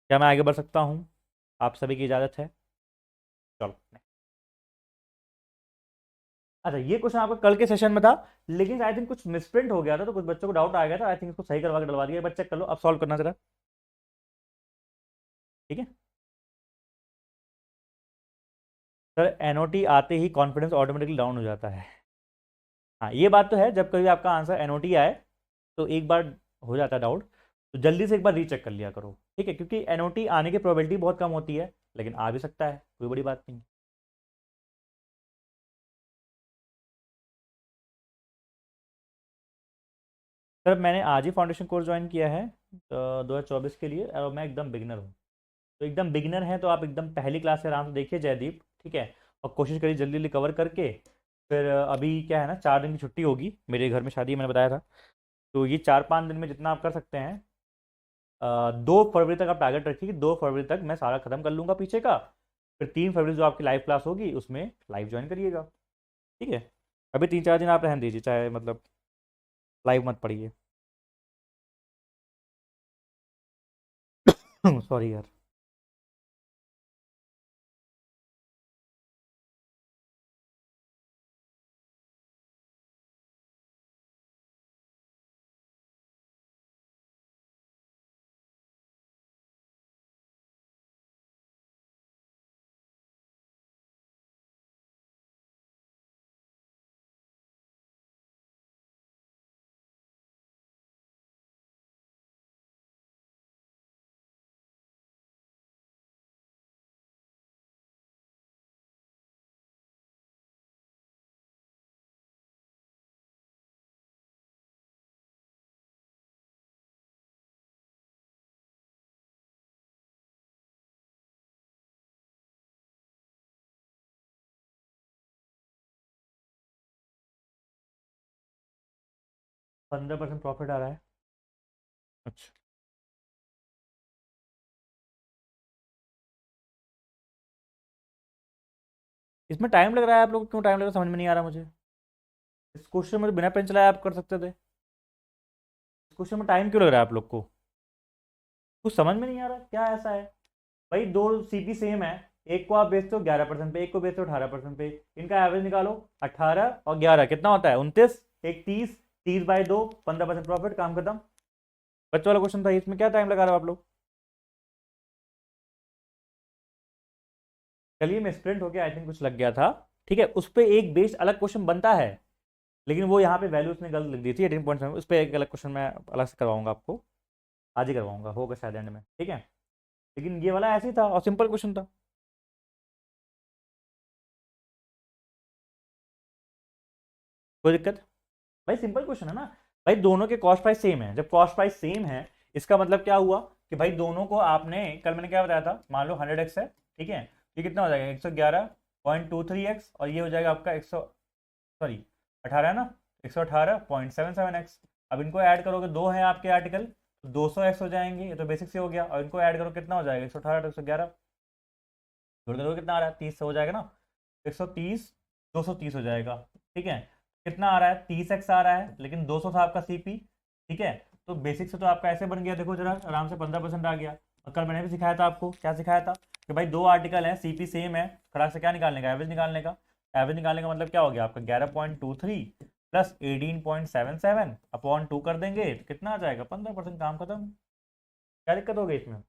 क्या मैं आगे बढ़ सकता हूँ? आप सभी की इजाज़त है? चलो। अच्छा ये क्वेश्चन आपका कल के सेशन में था, लेकिन आई थिंक कुछ मिसप्रिंट हो गया था, तो कुछ बच्चों को डाउट आ गया था, आई थिंक इसको सही करवा के डलवा दिया। एक बार चेक कर लो, अब सॉल्व करना जरा। ठीक है सर, एनओटी आते ही कॉन्फिडेंस ऑटोमेटिकली डाउन हो जाता है। हाँ ये बात तो है, जब कभी आपका आंसर एनओटी आए तो एक बार हो जाता है डाउट, तो जल्दी से एक बार रीचेक कर लिया करो, ठीक है, क्योंकि एनओटी आने की प्रोबेबिलिटी बहुत कम होती है, लेकिन आ भी सकता है, कोई बड़ी बात नहीं। सर मैंने आज ही फाउंडेशन कोर्स ज्वाइन किया है 2024 के लिए, और मैं एकदम बिगिनर हूँ। तो एकदम बिगिनर हैं तो आप एकदम पहली क्लास से आराम से देखिए जयदीप, ठीक है। और कोशिश करिए जल्दी जल्दी कवर करके, फिर अभी क्या है ना 4 दिन की छुट्टी होगी, मेरे घर में शादी है, मैंने बताया था। तो ये 4-5 दिन में जितना आप कर सकते हैं, 2 फरवरी तक आप टारगेट रखिए कि 2 फरवरी तक मैं सारा खत्म कर लूँगा पीछे का। फिर 3 फरवरी जो आपकी लाइव क्लास होगी उसमें लाइव ज्वाइन करिएगा, ठीक है। अभी 3-4 दिन आप रहने दीजिए, चाहे मतलब लाइव मत पढ़िए। सॉरी यार। 15% प्रॉफिट आ रहा है। अच्छा इसमें टाइम लग रहा है, आप लोग को क्यों टाइम लग रहा है समझ में नहीं आ रहा मुझे। इस क्वेश्चन में तो बिना पेन चलाए आप कर सकते थे, इस क्वेश्चन में टाइम क्यों लग रहा है आप लोग को? कुछ समझ में नहीं आ रहा क्या ऐसा है? भाई दो सीपी सेम है, एक को आप बेचते हो 11% पे, एक को बेचते हो 18% पे, इनका एवरेज निकालो। 18 और 11 कितना होता है? 29, एक 30, 30/2, 15% प्रॉफिट, काम खत्म। बच्चों वाला क्वेश्चन था, इसमें क्या टाइम लगा रहे हो आप लोग? चलिए मैं स्प्रिंट होके आई थिंक कुछ लग गया था, ठीक है, उस पर एक बेस्ड अलग क्वेश्चन बनता है, लेकिन वो यहाँ पे वैल्यू उसने गलत लिख दी थी 18.7, उस पर एक अलग क्वेश्चन मैं अलग से करवाऊंगा आपको, आज ही करवाऊंगा, होगा शायद एंड में, ठीक है। लेकिन ये वाला ऐसे ही था और सिंपल क्वेश्चन था। कोई दिक्कत? भाई सिंपल क्वेश्चन है ना। भाई दोनों के कॉस्ट प्राइस सेम है, जब कॉस्ट प्राइस सेम है इसका मतलब क्या हुआ कि भाई दोनों को आपने, कल मैंने क्या बताया था, मान लो 100x है, ठीक है, ये कितना हो जाएगा 111.23x, और ये हो जाएगा आपका 100, सॉरी 18 है ना, 118.77x। अब इनको ऐड करोगे, दो है आपके आर्टिकल तो 200x हो जाएंगे, ये तो बेसिक से हो गया, और इनको ऐड करो कितना हो जाएगा 118 जोड़ करोगे कितना आ रहा है, 30 से हो जाएगा ना, 130, 230 हो जाएगा, ठीक है। कितना आ रहा है, 30x आ रहा है, लेकिन 200 था आपका सीपी, ठीक है। तो बेसिक से तो आपका ऐसे बन गया, देखो जरा आराम से 15% आ गया। और कल मैंने भी सिखाया था आपको, क्या सिखाया था कि भाई दो आर्टिकल हैं, सीपी सेम है, खड़ा से क्या निकालने का, एवरेज निकालने का। एवरेज निकालने का मतलब क्या हो गया आपका, 11.23 प्लस 18.77 अपॉन 2 कर देंगे तो कितना आ जाएगा, 15%, काम खत्म। क्या दिक्कत हो गई इसमें?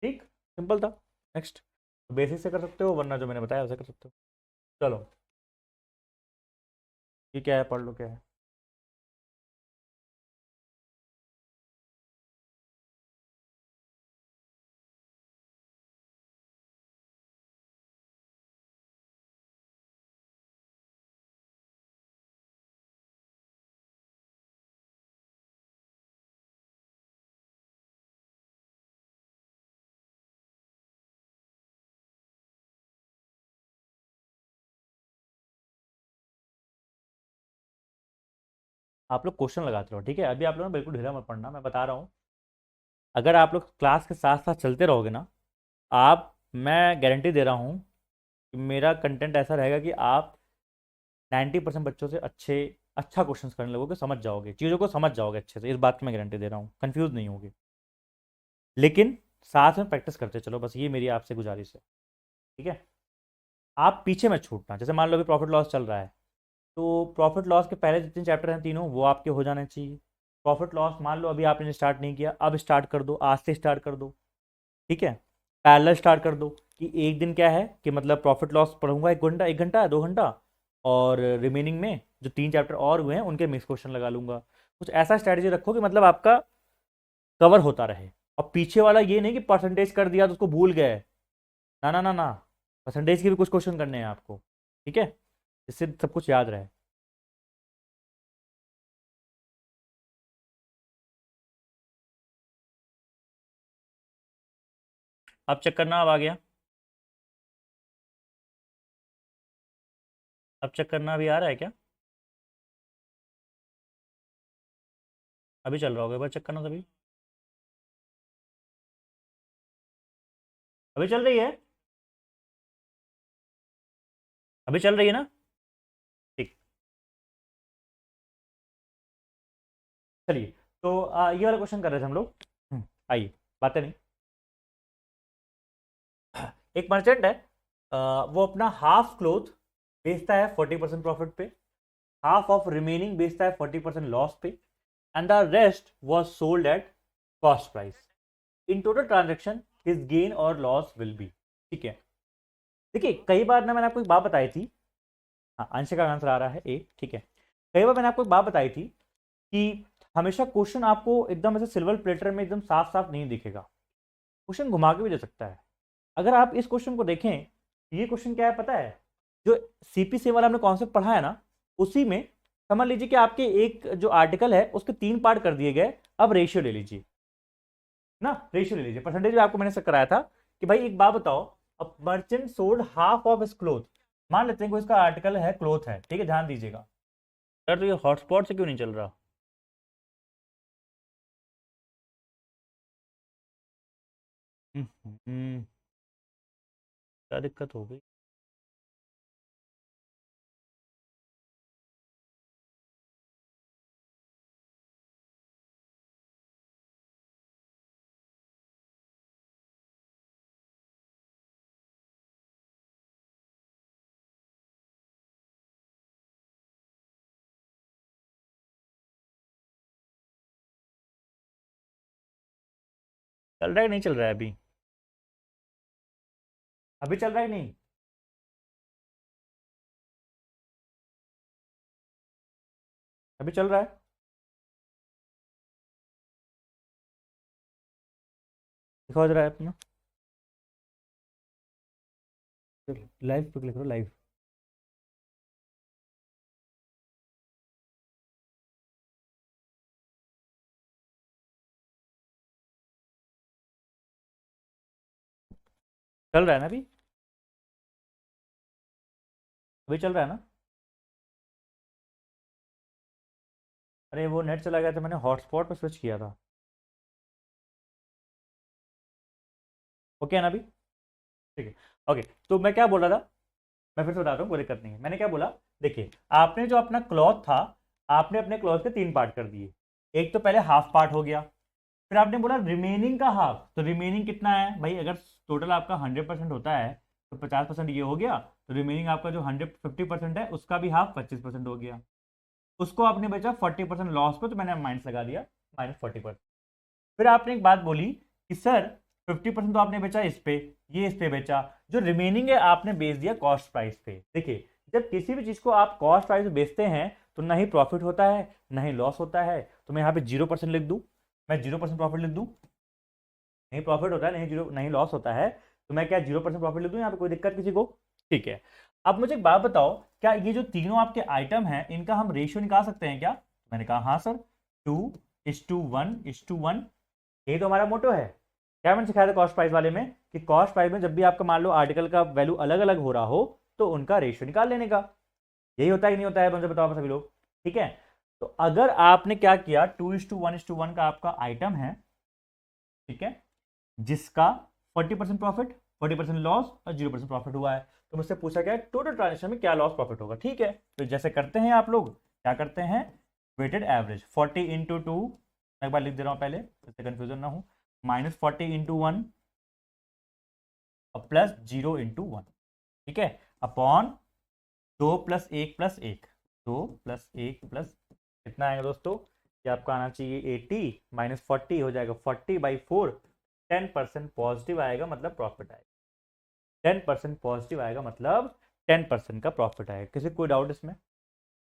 ठीक, सिंपल था। नेक्स्ट, बेसिक से कर सकते हो, वरना जो मैंने बताया उसे कर सकते हो। चलो ये क्या है, पढ़ लो क्या है। आप लोग क्वेश्चन लगाते रहो, ठीक है। अभी आप लोग ना बिल्कुल ढीला मत पड़ना, मैं बता रहा हूँ। अगर आप लोग क्लास के साथ साथ चलते रहोगे ना, आप, मैं गारंटी दे रहा हूँ कि मेरा कंटेंट ऐसा रहेगा कि आप 90% बच्चों से अच्छा क्वेश्चंस करने लगोगे, समझ जाओगे, चीज़ों को समझ जाओगे अच्छे से, इस बात की मैं गारंटी दे रहा हूँ, कंफ्यूज नहीं होगी। लेकिन साथ में प्रैक्टिस करते चलो, बस ये मेरी आपसे गुजारिश है, ठीक है। आप पीछे मत छूटना। जैसे मान लो अभी प्रॉफिट लॉस चल रहा है, तो प्रॉफिट लॉस के पहले जितने चैप्टर हैं तीनों, वो आपके हो जाने चाहिए। प्रॉफिट लॉस मान लो अभी आपने स्टार्ट नहीं किया, अब स्टार्ट कर दो, आज से स्टार्ट कर दो, ठीक है। पैरेलल स्टार्ट कर दो कि एक दिन क्या है कि मतलब प्रॉफिट लॉस पढ़ूंगा 1 घंटा, 1 घंटा 2 घंटा, और रिमेनिंग में जो 3 चैप्टर और हुए हैं उनके मिक्स क्वेश्चन लगा लूंगा। कुछ ऐसा स्ट्रैटेजी रखो कि मतलब आपका कवर होता रहे। और पीछे वाला ये नहीं कि परसेंटेज कर दिया तो उसको भूल गए, ना ना ना ना, परसेंटेज के भी कुछ क्वेश्चन करने हैं आपको, ठीक है, जिससे सब कुछ याद रहे। अब चेक करना, अब आ गया, अब चेक करना, अभी आ रहा है क्या? अभी चल रहा होगा, एक बार चेक करना तभी। अभी चल रही है, अभी चल रही है ना? ठीक, चलिए। तो ये वाला क्वेश्चन कर रहे थे हम लोग। आइए, बातें नहीं। एक मर्चेंट है, वो अपना हाफ क्लोथ बेचता है 40% प्रॉफिट पे, हाफ ऑफ रिमेनिंग बेचता है 40% लॉस पे, and the rest was sold at cost price. In total transaction his gain और लॉस विल बी, ठीक है। देखिए कई बार ना मैंने आपको एक बात बताई थी, हाँ आंसर का आंसर आ रहा है ए, ठीक है। कई बार मैंने आपको एक बात बताई थी कि हमेशा क्वेश्चन आपको एकदम ऐसे सिल्वर प्लेटर में एकदम साफ साफ नहीं दिखेगा, क्वेश्चन घुमा के भी दे सकता है। अगर आप इस क्वेश्चन को देखें, ये क्वेश्चन क्या है पता है, जो सीपीसी वाला हमने कॉन्सेप्ट पढ़ा है ना, उसी में समझ लीजिए कि आपके एक जो आर्टिकल है उसके 3 पार्ट कर दिए गए। अब रेशियो ले लीजिए ना, रेशियो ले लीजिए, परसेंटेज आपको मैंने से कराया था कि भाई एक बात बताओ, अब merchant sold half of his cloth, मान लेते हैं कोई इसका आर्टिकल है क्लोथ है, ठीक है, ध्यान दीजिएगा। सर तो ये हॉटस्पॉट से क्यों नहीं चल रहा? क्या दिक्कत हो गई? चल रहा है नहीं चल रहा है अभी? अभी चल रहा है नहीं? अभी चल रहा है? दिखाओ जरा अपना, लाइव पे क्लिक करो, लाइव। चल रहा है ना अभी? अभी चल रहा है ना? अरे वो नेट चला गया था, मैंने हॉटस्पॉट पे स्विच किया था। ओके है ना अभी? ठीक है। ओके, तो मैं क्या बोल रहा था, मैं फिर से बताता हूँ, कोई दिक्कत नहीं है। मैंने क्या बोला, देखिए आपने जो अपना क्लॉथ था, आपने अपने क्लॉथ के 3 पार्ट कर दिए। एक तो पहले हाफ पार्ट हो गया, फिर आपने बोला रिमेनिंग का हाफ, तो रिमेनिंग कितना है भाई, अगर टोटल आपका 100% होता है तो 50% ये हो गया, तो रिमेनिंग आपका जो 150% है उसका भी हाफ 25% हो गया। उसको आपने बेचा 40% लॉस पे, तो मैंने माइनस लगा दिया, -40%। फिर आपने एक बात बोली कि सर 50% तो आपने बेचा इस पे, ये इस पे बेचा, जो रिमेनिंग है आपने बेच दिया कॉस्ट प्राइस पे। देखिए जब किसी भी चीज को आप कॉस्ट प्राइस पे बेचते हैं तो ना ही प्रॉफिट होता है ना ही लॉस होता है। तो मैं यहाँ पे 0% लिख दूं, मैं 0% प्रॉफिट लिख दूं, नहीं प्रॉफिट होता है नहीं जीरो नहीं लॉस होता है, तो मैं क्या 0% प्रॉफिट लिख दूं यहाँ पे, कोई दिक्कत किसी को? ठीक है। अब मुझे एक बात बताओ, क्या ये जो तीनों आपके आइटम हैं इनका हम रेशियो निकाल सकते हैं क्या? मैंने कहा हाँ सर, 2:1:1। यही तो हमारा मोटो है। क्या मैंने सिखाया था कॉस्ट प्राइस वाले में कि कॉस्ट प्राइस में जब भी आपका मान लो आर्टिकल का वैल्यू अलग अलग हो रहा हो तो उनका रेशियो निकाल लेने का। यही होता है कि नहीं होता है, मुझे बताओ सभी लोग। ठीक है, तो अगर आपने क्या किया 2:1:1 का आपका आइटम है, ठीक है, जिसका 40% प्रॉफिट 40% लॉस और 0% प्रॉफिट हुआ है, तो मुझसे पूछा गया टोटल ट्रांजेक्शन में क्या लॉस प्रॉफिट होगा। ठीक है, तो जैसे करते हैं आप लोग क्या करते हैं, वेटेड एवरेज 40:2, मैं एक बार लिख दे रहा हूं पहले जिससे कंफ्यूजन ना हो, -40:1 और +0:1, ठीक है, अपॉन 2+1+1, 2+1+ कितना आएगा दोस्तों, ये आपका आना चाहिए 80 -40 हो जाएगा 40/4, 10% पॉजिटिव आएगा मतलब प्रॉफिट आएगा, 10% पॉजिटिव आएगा मतलब 10% का प्रॉफिट आएगा। किसी कोई डाउट इसमें?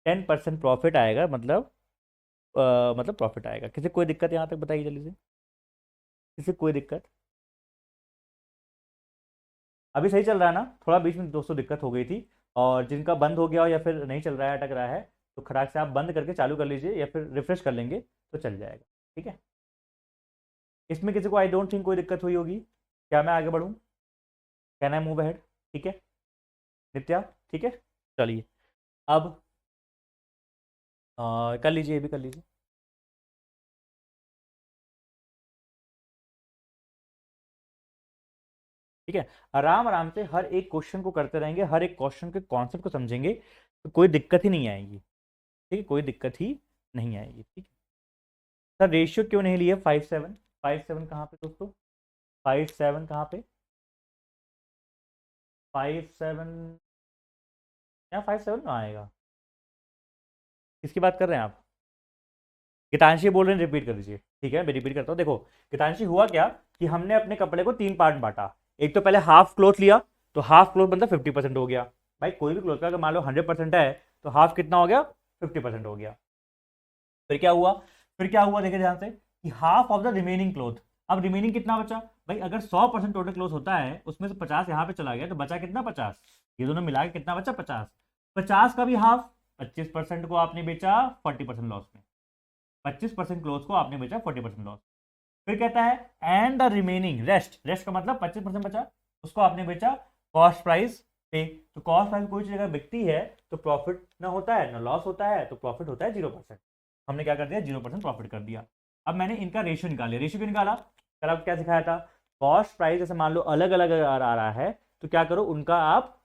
10% प्रॉफिट आएगा मतलब प्रॉफिट आएगा। किसी कोई दिक्कत यहाँ तक बताइए जल्दी से, किसी कोई दिक्कत? अभी सही चल रहा है ना? थोड़ा बीच में दोस्तों दिक्कत हो गई थी, और जिनका बंद हो गया हो या फिर नहीं चल रहा है अटक रहा है तो खटाक से आप बंद करके चालू कर लीजिए या फिर रिफ्रेश कर लेंगे तो चल जाएगा। ठीक है, इसमें किसी को आई डोंट थिंक कोई दिक्कत हुई होगी। क्या मैं आगे बढ़ूँ? Can I move ahead? ठीक है नित्या, ठीक है चलिए अब कर लीजिए, ये भी कर लीजिए। ठीक है, आराम आराम से हर एक क्वेश्चन को करते रहेंगे, हर एक क्वेश्चन के कॉन्सेप्ट को समझेंगे तो कोई दिक्कत ही नहीं आएगी। ठीक है, कोई दिक्कत ही नहीं आएगी। ठीक है सर, रेशियो क्यों नहीं लिए 5:7? 5:7 कहाँ पे दोस्तों? 5:7 कहाँ पे? 5:7 यहाँ 5:7 कहाँ आएगा? किसकी बात कर रहे हैं आप? गीतांशी बोल रहे हैं, रिपीट कर दीजिए। ठीक है मैं रिपीट करता हूँ। देखो गीतांशी, हुआ क्या कि हमने अपने कपड़े को 3 पार्ट में बांटा। एक तो पहले हाफ क्लोथ लिया, तो हाफ क्लोथ मतलब 50% हो गया। भाई कोई भी क्लोथ का अगर मान लो 100% है तो हाफ कितना हो गया? 50% हो गया। फिर क्या हुआ? फिर क्या हुआ देखिए ध्यान से कि half of the remaining cloth. अब रिमेनिंग कितना बचा? भाई अगर 100% टोटल क्लोथ होता है उसमें से 50 यहाँ पे चला गया तो बचा कितना? 50। ये दोनों मिला के कितना बचा? 50। 50 का भी हाफ, 25% को आपने बेचा 40% लॉस में, 25% क्लोथ को आपने बेचा 40% लॉस। फिर कहता है and the remaining rest, rest का मतलब 25% बचा, उसको आपने बेचा कॉस्ट प्राइस पे। तो कॉस्ट प्राइस कोई चीज अगर बिकती है तो प्रॉफिट ना होता है ना लॉस होता है, तो प्रॉफिट होता है 0%। हमने क्या कर दिया? 0% प्रॉफिट कर दिया। अब मैंने इनका रेशियो निकाल लिया। रेशियो क्यों निकाला? कल आपको क्या सिखाया था? कॉस्ट प्राइस जैसे मान लो अलग अलग आ रहा है तो क्या करो, उनका आप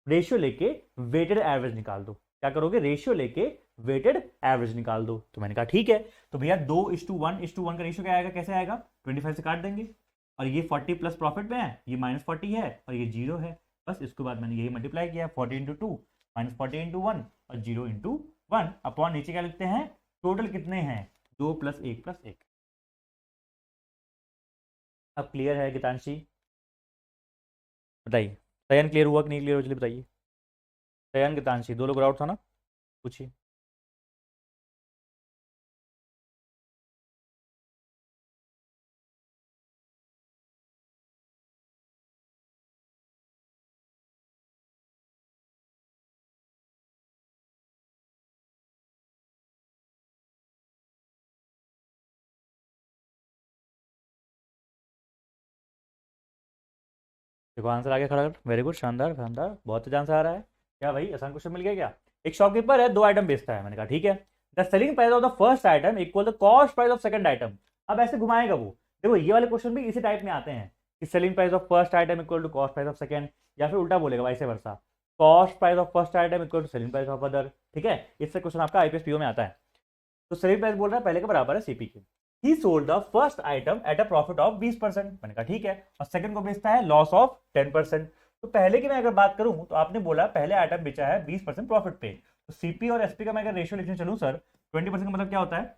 रेशियो लेके वेटेड एवरेज निकाल दो। क्या करोगे? रेशियो लेके वेटेड एवरेज निकाल दो। तो मैंने कहा ठीक है, तो भैया 2:1:1 का रेशियो क्या आएगा? कैसे आएगा? 25 से काट देंगे, और ये 40 प्लस प्रॉफिट में है, ये -40 है और ये 0 है। बस इसके बाद मैंने यही मल्टीप्लाई किया, 40:2 -40:1 और 0:1 अपॉन नीचे क्या लिखते हैं? टोटल कितने हैं? 2+1+1। अब क्लियर है गीतांशी? बताइए। सयान क्लियर हुआ कि नहीं क्लियर हो? चलिए बताइए। सयान गीतांशी दो लोग आउट था ना? पूछिए। देखो आंसर आगे खड़ा कर, वेरी गुड, शानदार शानदार, बहुत तेज आंसर आ रहा है। क्या भाई आसान क्वेश्चन मिल गया क्या? एक शॉपकीपर है, 2 आइटम बेचता है। मैंने कहा ठीक है, the selling price of the first item equal the cost price of second item. अब ऐसे घुमाएगा वो। देखो ये वाले क्वेश्चन भी इसी टाइप में आते हैं कि selling price of first item equal to cost price of second, या फिर उल्टा बोलेगा vice versa, cost price of first item equal to selling price of other. ठीक है, इससे क्वेश्चन आपका आईपीएस पीओ में आता है। तो सेलिंग प्राइस बोल रहा है पहले के बराबर है सीपी के। ही sold the first item at a profit of 20%। मैंने कहा ठीक है, और सेकंड को बेचता है लॉस ऑफ 10%। तो पहले की मैं अगर बात करूं तो आपने बोला पहले आइटम बेचा है 20% प्रॉफिट पे, तो सीपी और एसपी का मैं अगर रेशियो लिखने चलूं सर, 20% का मतलब क्या होता है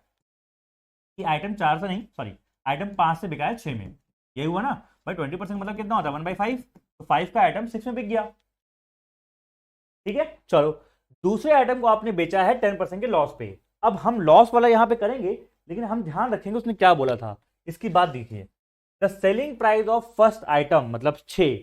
कि आइटम 4 से नहीं, सॉरी, आइटम 5 से बिका है 6 में। यही हुआ ना भाई? 20% मतलब कितना होता है? 1/5। तो 5 का आइटम 6 में बिक गया। ठीक है, चलो दूसरे आइटम को आपने बेचा है 10% के लॉस पे। अब हम लॉस वाला यहां पे करेंगे, लेकिन हम ध्यान रखेंगे उसने क्या बोला था, इसकी बात देखिए। The selling price of first item मतलब 6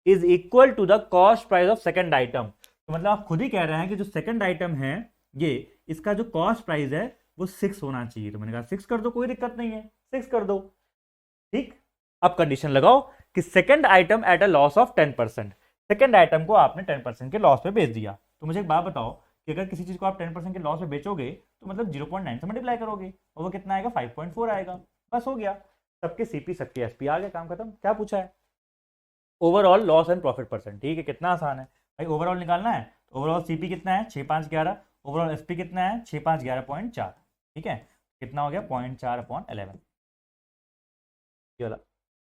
is equal to the cost price of second item. तो मतलब आप खुद ही कह रहे हैं कि जो सेकंड आइटम है ये, इसका जो कॉस्ट प्राइस है वो 6 होना चाहिए। तो मैंने कहा 6 कर दो, कोई दिक्कत नहीं है, 6 कर दो। ठीक, अब कंडीशन लगाओ कि second item eight a loss of 10%। Second item को आपने 10% के लॉस पे बेच दिया। तो मुझे एक बात बताओ कि अगर किसी चीज को आप 10% के लॉस पे बेचोगे तो मतलब 0.9 से मल्टीप्लाई करोगे और वो कितना आएगा, 5.4 आएगा। बस हो गया, सबके सीपी सबके एसपी आ गया, काम खत्म। क्या पूछा है, overall loss and profit percent. ठीक है, कितना आसान है भाई, ओवरऑल निकालना है। तो ओवरऑल सीपी कितना है, 6 5 11। ओवरऑल एसपी कितना है, 6 5 11.4। ठीक है, कितना हो गया, 0.4/11। ये वाला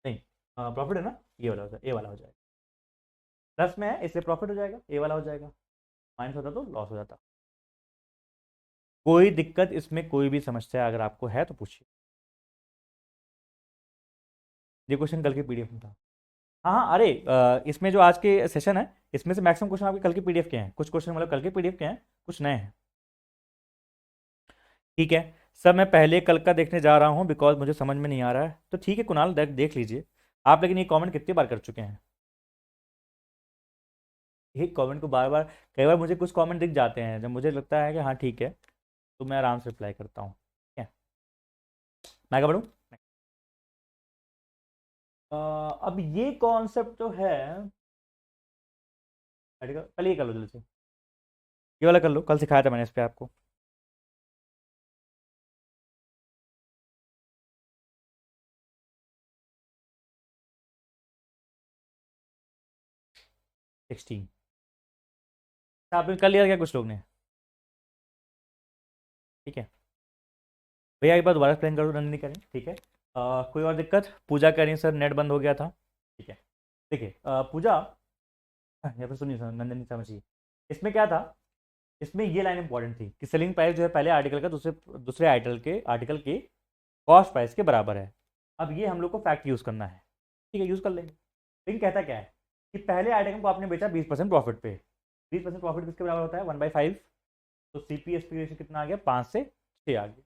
नहीं, प्रॉफिट है ना, ये वाला हो जाएगा, ए वाला हो जाएगा। प्लस में है इसलिए प्रॉफिट हो जाएगा, ए वाला हो जाएगा। माइनस होता तो लॉस हो जाता। कोई दिक्कत इसमें, कोई भी समस्या अगर आपको है तो पूछिए। ये क्वेश्चन कल के पीडीएफ में था। हाँ हाँ, अरे इसमें जो आज के सेशन है इसमें से मैक्सिमम क्वेश्चन आपके कल के पीडीएफ के हैं। कुछ क्वेश्चन मतलब कल के पीडीएफ के हैं, कुछ नए हैं। ठीक है सर, मैं पहले कल का देखने जा रहा हूँ बिकॉज मुझे समझ में नहीं आ रहा है। तो ठीक है कुणाल, देख लीजिए आप। लेकिन ये कमेंट कितनी बार कर चुके हैं, एक कमेंट को बार बार, कई बार मुझे कुछ कमेंट दिख जाते हैं जब मुझे लगता है कि हाँ ठीक है, तो मैं आराम से रिप्लाई करता हूँ। ठीक है, मैं क्या पढ़ूँ। अब ये कॉन्सेप्ट जो है, पहले ये कर लो जल्दी से, ये वाला कर लो, कल सिखाया था मैंने इस पे आपको। सिक्सटीन आपने कर लिया क्या कुछ लोग ने। ठीक है भैया, एक बार दोबारा एक्सप्लेन करो, रन नहीं करें। ठीक है, कोई और दिक्कत। पूजा कह रही है सर नेट बंद हो गया था। ठीक है, देखिए पूजा, यहाँ पे सुनिए, नंदनी समझिए। इसमें क्या था, इसमें ये लाइन इंपॉर्टेंट थी कि सेलिंग प्राइस जो है पहले आर्टिकल का दूसरे दूसरे आर्टिकल के कॉस्ट प्राइस के बराबर है। अब ये हम लोग को फैक्ट यूज़ करना है। ठीक है, यूज़ कर लेंगे। लेकिन कहता क्या है कि पहले आइटम को आपने बेचा 20% प्रॉफिट पे। 20% प्रॉफिट किसके बराबर होता है, 1/5। तो सीपीएसपी रेशियो कितना आ गया, 5 से 6 आ गया।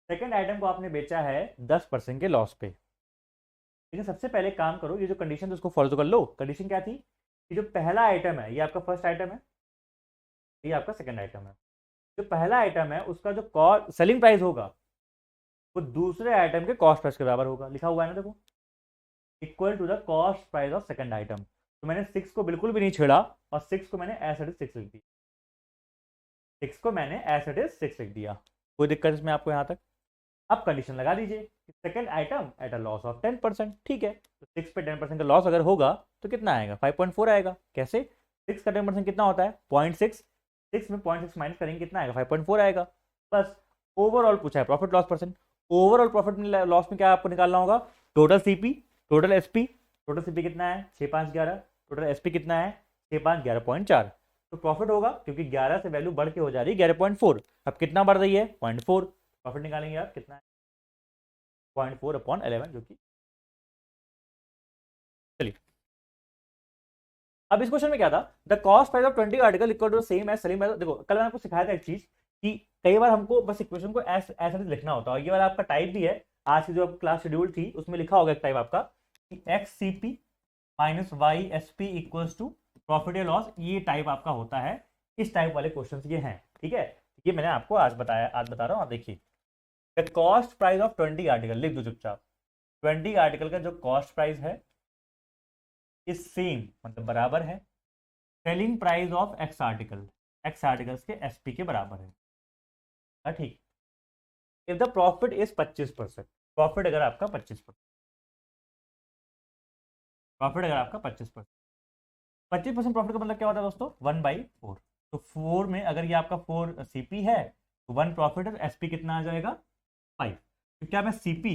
सेकेंड आइटम को आपने बेचा है 10% के लॉस पे। लेकिन सबसे पहले काम करो, ये जो कंडीशन है उसको फॉलो कर लो। कंडीशन क्या थी कि जो पहला आइटम है ये आपका फर्स्ट आइटम है, ये आपका सेकंड आइटम है। जो पहला आइटम है उसका जो कॉस्ट सेलिंग प्राइस होगा वो दूसरे आइटम के कॉस्ट प्राइस के बराबर होगा। लिखा हुआ है ना देखो, equal to the cost price of second item. तो मैंने 6 को बिल्कुल भी नहीं छेड़ा और 6 को मैंने एज इट इज 6 लिख दिया। 6 को मैंने एज इट इज 6 लिख दिया। कोई दिक्कत इसमें आपको यहाँ तक। अब कंडीशन लगा दीजिए, second item eight a loss of 10%। ठीक है, तो 6 पे 10% का लॉस अगर होगा तो कितना आएगा, 5.4 आएगा। कैसे, 6 का 10% कितना होता है, 0.6। 6 में 0.6 माइनस करेंगे कितना आएगा, 5.4 आएगा। बस ओवरऑल पूछा है profit loss percent. Overall profit loss में क्या आपको निकालना होगा, total CP, total SP. Total CP कितना है, 6 5 11। टोटल एसपी कितना है, 6 5 11.4। तो प्रॉफिट होगा क्योंकि 11 से वैल्यू बढ़ के हो जा रही है 11.4। अब कितना बढ़ रही है, 0.4। प्रॉफिट निकालेंगे आप, कितना है 0.4/11, जो कि, चलिए अब इस क्वेश्चन में क्या था, the cost price of 20 article equal to same as selling price. देखो कल मैंने आपको सिखाया था एक चीज कि कई बार हमको बस इक्वेशन को ऐसा लिखना होता है। ये वाला आपका टाइप भी है, आज की जो आपकी क्लास शेड्यूल थी उसमें लिखा होगा एक टाइप आपका कि X C P minus Y S P equals to profit या लॉस। ये टाइप आपका होता है, इस टाइप वाले क्वेश्चन ये हैं। ठीक है, ये मैंने आपको आज बताया, आज बता रहा हूँ। आप देखिए, the cost price of 20 article, लिख दो चुपचाप। 20 आर्टिकल का जो कॉस्ट प्राइस है इज सेम, मतलब बराबर है selling price of x article, x articles के एसपी के बराबर है। ठीक, if the profit is 25%, profit अगर आपका 25%, प्रॉफिट अगर आपका 25%, 25% प्रॉफिट का मतलब क्या होता है दोस्तों, 1/4। तो 4 में अगर ये आपका 4 सीपी है तो 1 प्रॉफिट है, तो एसपी कितना आ जाएगा, 5। तो क्या मैं सीपी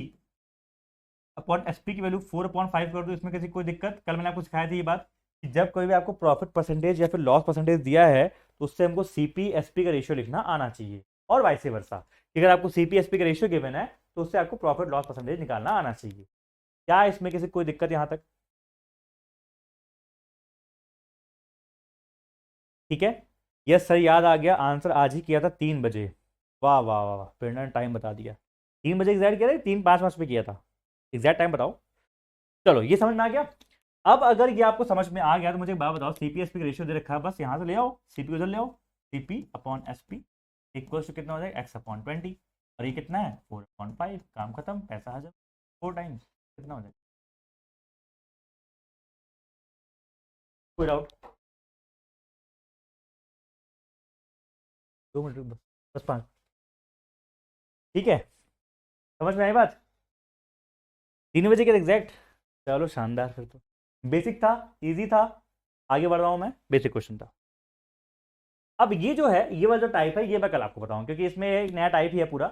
अपॉन एसपी की वैल्यू 4/5 कर दूं, इसमें किसी कोई दिक्कत। कल मैंने आपको सिखाया था ये बात कि जब कोई भी आपको प्रॉफिट परसेंटेज या फिर लॉस परसेंटेज दिया है तो उससे हमको सीपी एसपी का रेशियो लिखना आना चाहिए, और वाइस वर्सा। अगर आपको सीपी एसपी का रेशियो गिवन है तो उससे आपको प्रॉफिट लॉस परसेंटेज निकालना आना चाहिए। क्या इसमें किसी कोई दिक्कत यहाँ तक। ठीक है। यस सर, याद आ गया, आंसर आज ही किया था 3 बजे। वाह वाह वाह वाह, प्रेरणा ने टाइम बता दिया। 3 बजे एग्जैक्ट किया था, 3:05 पे किया था? एग्जैक्ट टाइम बताओ। चलो ये समझ में आ गया। अब अगर ये आपको समझ में आ गया तो मुझे एक बात बताओ, सीपी एसपी का रेशियो दे रखा है, बस यहाँ से ले आओ, सीपी उधर ले आओ। CP upon SP equal to कितना हो जाएगा, x/20। और ये कितना है, 4/5। काम खत्म, पैसा हाजिर। 4 टाइम्स कितना हो जाएगा? कोई डाउट? 2 मिनट रुक, बस बस 5। ठीक है, समझ में आई बात? 3 बजे के एग्जैक्ट। चलो शानदार, फिर तो बेसिक था, इजी था। आगे बढ़ रहा हूँ मैं, बेसिक क्वेश्चन था। अब ये जो है, ये वाला जो टाइप है, ये मैं कल आपको बताऊँ, क्योंकि इसमें एक नया टाइप ही है पूरा,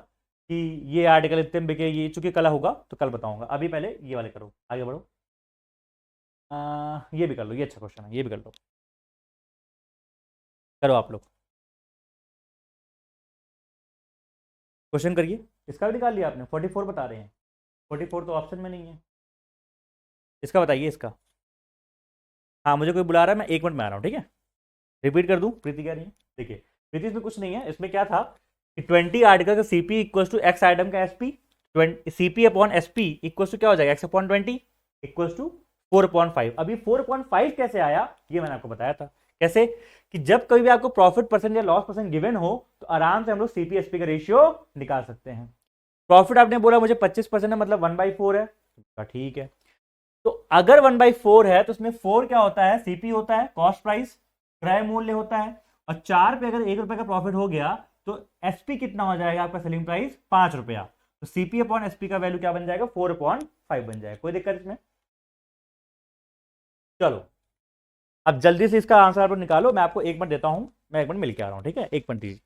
कि ये आर्टिकल इतने में बिके, ये चूंकि कल होगा तो कल बताऊंगा। अभी पहले ये वाले करो, आगे बढ़ो। ये भी कर लो, ये अच्छा क्वेश्चन है, ये भी कर लो। करो आप लोग, क्वेश्चन करिए। इसका भी निकाल लिया आपने? 44 बता रहे हैं। 44 तो ऑप्शन में नहीं है। इसका बताइए, इसका। हाँ, मुझे कोई बुला रहा है, मैं 1 मिनट में आ रहा हूँ, ठीक है? रिपीट कर दूँ, प्रीति कह रही है। देखिए प्रीति, इसमें कुछ नहीं है, इसमें क्या था कि 20 आर्टिकल का CP equal to X item का SP. CP upon SP equal to क्या हो जाएगा, x/20 इक्वल टू 4/5। अभी 4/5 कैसे आया, ये मैंने आपको बताया था। कैसे? कि जब कभी भी आपको प्रॉफिट परसेंट या लॉस परसेंट गिवन हो, तो आराम से हम लोग सीपी एसपी का रेशियो निकाल सकते हैं। प्रॉफिट आपने बोला मुझे 25% है, मतलब 1/4 है, तो ठीक है। तो अगर 1/4 है तो उसमें 4 क्या होता है, सीपी होता है, कॉस्ट प्राइस, क्रय मूल्य होता है। और 4 पे अगर 1 रुपए का प्रॉफिट हो गया तो एसपी कितना हो जाएगा आपका, सेलिंग प्राइस 5 रुपया। तो सीपी अपॉन एसपी का वैल्यू क्या बन जाएगा, 4/5 बन जाएगा। कोई दिक्कत इसमें? चलो, अब जल्दी से इसका आंसर आप लोग निकालो, मैं आपको 1 मिनट देता हूं, मैं 1 मिनट मिल के आ रहा हूं, ठीक है? 1 मिनट दीजिए।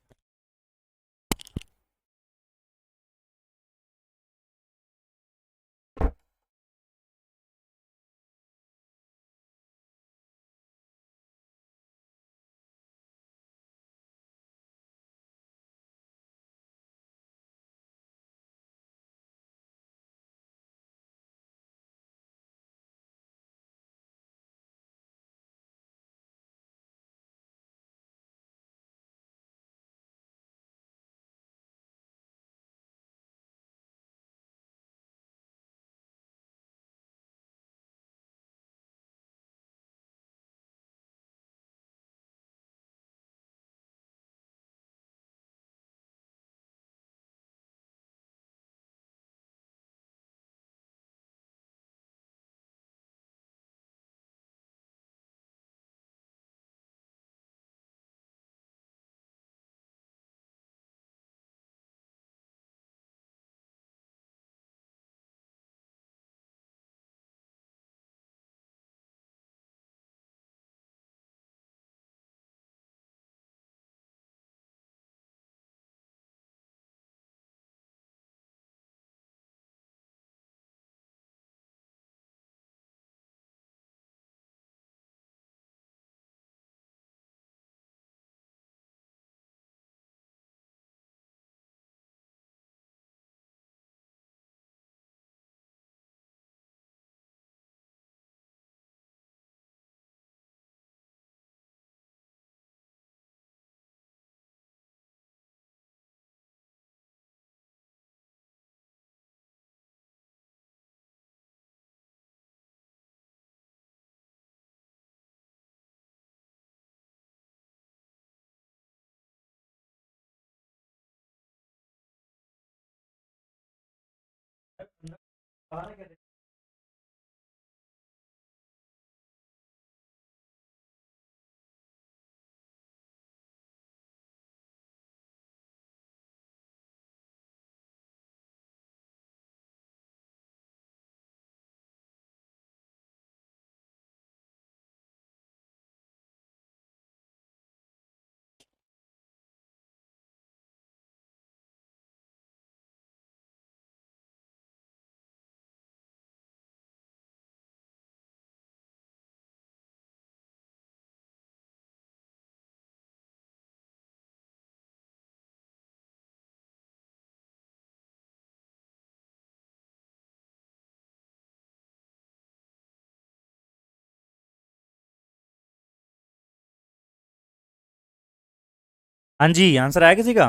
हाँ जी, आंसर आया किसी का?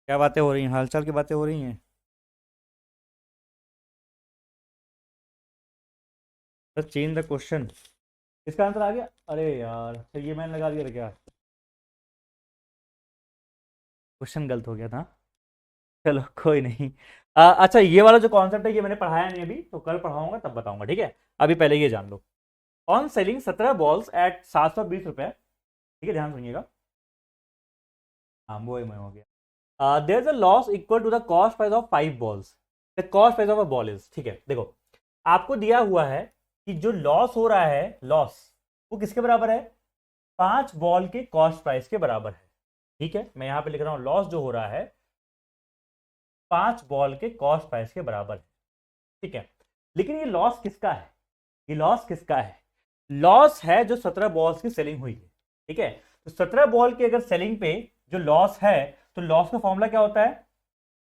क्या बातें हो रही हैं, हालचाल की बातें हो रही हैं? बस चेंज द क्वेश्चन। इसका आंसर आ गया? अरे यार, तो ये मैंने लगा दिया था क्या? क्वेश्चन गलत हो गया था। चलो कोई नहीं। अच्छा, ये वाला जो कॉन्सेप्ट है ये मैंने पढ़ाया नहीं अभी, तो कल पढ़ाऊंगा तब बताऊंगा, ठीक है? अभी पहले ये जान लो। ऑन सेलिंग 17 बॉल्स एट 720 रुपए, ठीक है, ध्यान सुनिएगा। हाँ, वो ही मैं हो गया। There is a loss equal to the cost price of 5 balls. The cost price of a ball is, ठीक है, देखो, आपको दिया हुआ है कि जो लॉस हो रहा है, लॉस वो किसके बराबर है? 5 बॉल के कॉस्ट प्राइस के बराबर है। ठीक है, मैं यहां पे लिख रहा हूं लॉस जो हो रहा है 5 बॉल के कॉस्ट प्राइस के बराबर है। ठीक है, लेकिन ये लॉस किसका है? ये लॉस किसका है? लॉस है जो 17 बॉल्स की सेलिंग हुई है। ठीक है, तो 17 बॉल की अगर सेलिंग पे जो लॉस है, तो लॉस का फॉर्मूला क्या होता है?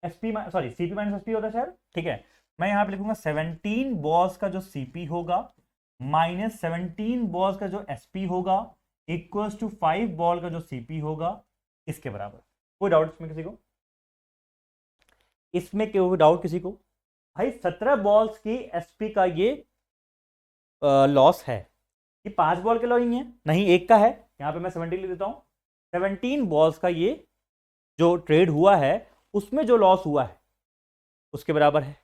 SP, sorry, CP minus SP होता है शायद। ठीक है, मैं यहां पे लिखूंगा 17 बॉल्स का जो सीपी होगा माइनस 17 बॉल्स का जो एसपी होगा इक्वल्स टू 5 बॉल का जो सीपी होगा, इसके बराबर। कोई डाउट इसमें किसी को? इसमें कोई डाउट किसी को? भाई 17 बॉल्स की एसपी का ये लॉस है। ये 5 बॉल के लॉस नहीं है, नहीं एक का है। यहां पे मैं 17 लिख देता हूं। 17 बॉल्स का ये जो ट्रेड हुआ है उसमें जो लॉस हुआ है उसके बराबर है।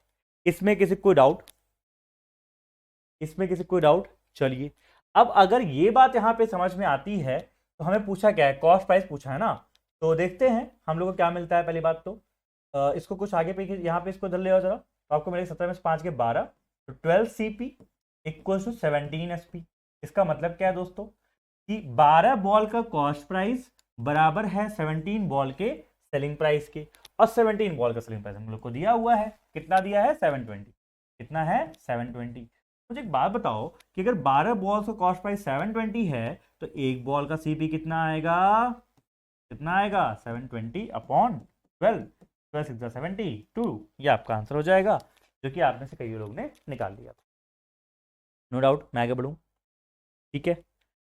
इसमें किसी को कोई डाउट? इसमें किसी को कोई डाउट? चलिए, अब अगर ये बात यहां पे समझ में आती है तो हमें पूछा क्या है? कॉस्ट प्राइस पूछा है ना। तो देखते हैं हम लोग को क्या मिलता है। पहली बात तो इसको कुछ आगे पे यहाँ पे इसको धर ले जरा, तो आपको मिलेगा 17 में से 5 के 12, तो 12 CP इक्वल टू 17 SP। इसका मतलब क्या है दोस्तों? कि 12 बॉल का कॉस्ट प्राइस बराबर है 17 बॉल के सेलिंग प्राइस के। और 17 बॉल का सेलिंग प्राइस हम लोग को दिया हुआ है, कितना दिया है? 720। कितना है? 720। मुझे एक बात बताओ कि अगर 12 बॉल्स का कॉस्ट प्राइस 720 है, तो एक बॉल का सीपी कितना आएगा? कितना आएगा? 720/12। 12 6 72, ये आपका आंसर हो जाएगा, जो कि आप में से कई लोग ने निकाल लिया। नो डाउट, मैं आगे बढ़ूँ? ठीक है।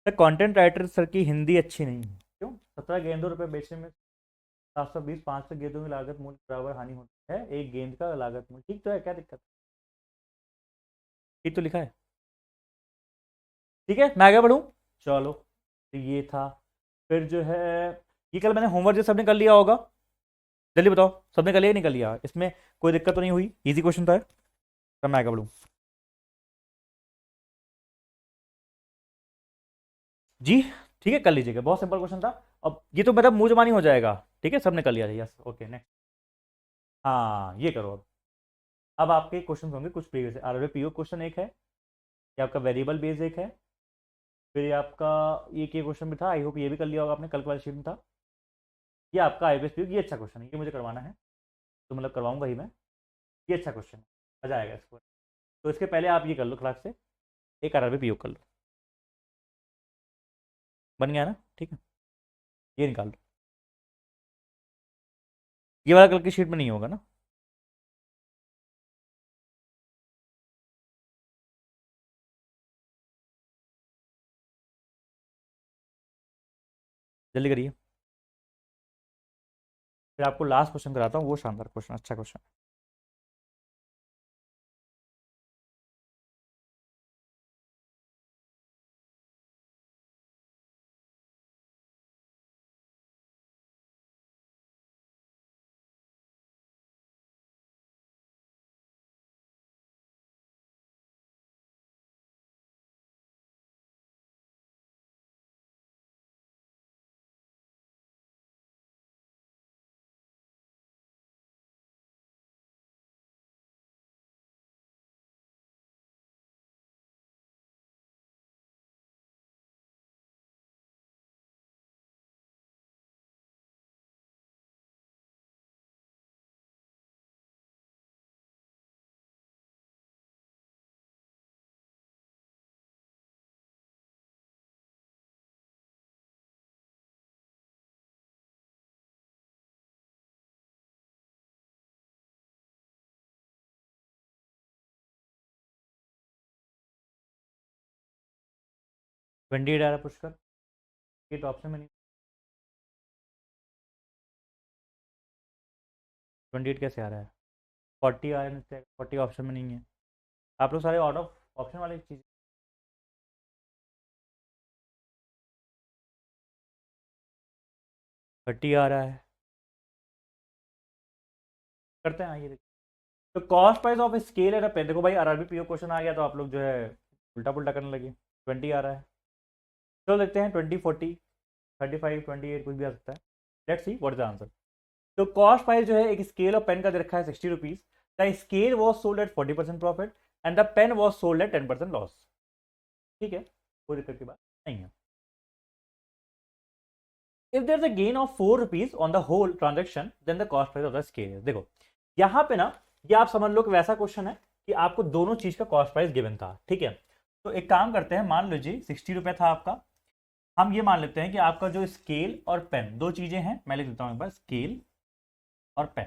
सर, कंटेंट राइटर सर की हिंदी अच्छी नहीं है। क्यों? 17 गेंदों रुपए बेचने में 720, 500 गेंदों की लागत मूल्य बराबर हानि होती है एक गेंद का लागत मूल्य। ठीक तो है, क्या दिक्कत? ठीक तो लिखा है। ठीक है, मैं आगे बढ़ूँ? चलो, तो ये था। फिर जो है, ये कल मैंने होमवर्क जो सबने कर लिया होगा, जल्दी बताओ, सबने कर लिया नहीं कर लिया? इसमें कोई दिक्कत तो नहीं हुई? इजी क्वेश्चन था है। तब मैं आगे बढ़ूँ? जी, ठीक है, कर लीजिएगा, बहुत सिंपल क्वेश्चन था। अब ये तो मतलब मुंह जबानी हो जाएगा। ठीक है, सबने कर लिया था, यस, ओके, नेक्स्ट। हाँ, ये करो। अब आपके क्वेश्चन होंगे कुछ प्रीवियस आर पीओ क्वेश्चन एक है, ये आपका वेरिएबल बेस एक है, फिर ये आपका ये के क्वेश्चन भी था, आई होप ये भी कर लिया होगा आपने, कल वाली शीट में था। ये आपका आईपीएस पीओ, ये अच्छा क्वेश्चन है, ये मुझे करवाना है, तो मतलब करवाऊंगा ही मैं। ये अच्छा क्वेश्चन है, मजा आएगा इसको। तो इसके पहले आप ये कर लो क्लास से, एक आर पीओ कर लो। बन गया ना? ठीक है, ये निकाल लो। ये वाला कल की शीट में नहीं होगा ना? जल्दी करिए, फिर आपको लास्ट क्वेश्चन कराता हूँ, वो शानदार क्वेश्चन, अच्छा क्वेश्चन। वेंडी डायरा पुष्कर, ये तो ऑप्शन में नहीं। 28 कैसे आ रहा है? 40 आ रहा है, 40 ऑप्शन में नहीं है। आप लोग सारे आउट ऑफ ऑप्शन वाली चीज़। 30 आ रहा है, करते हैं आइए। तो कॉस्ट प्राइस ऑफ स्केल है पे, देखो भाई आरआरबी पीओ क्वेश्चन आ गया तो आप लोग जो है उल्टा पुल्टा करने लगे। 20 आ रहा है, चलो देखते हैं 20, 40, 35, 28 कुछ भी आ सकता है। Let's see what is the answer. तो कॉस्ट प्राइस जो है एक स्केल और पेन का दे रखा है 60 rupees. The scale was sold at 40% profit and the pen was sold at 10% loss. ठीक है, कोई दिक्कत की बात नहीं है। If there is a gain of 4 rupees on the whole transaction then the cost price of the scale. देखो यहाँ पे ना, ये आप समझ लो कि वैसा क्वेश्चन है कि आपको दोनों चीज का कॉस्ट प्राइस गिवन था। ठीक है, तो एक काम करते हैं, मान लीजिए 60 रुपये था आपका। हम ये मान लेते हैं कि आपका जो स्केल और पेन दो चीजें हैं, मैं लिख देता हूँ एक बार, स्केल और पेन।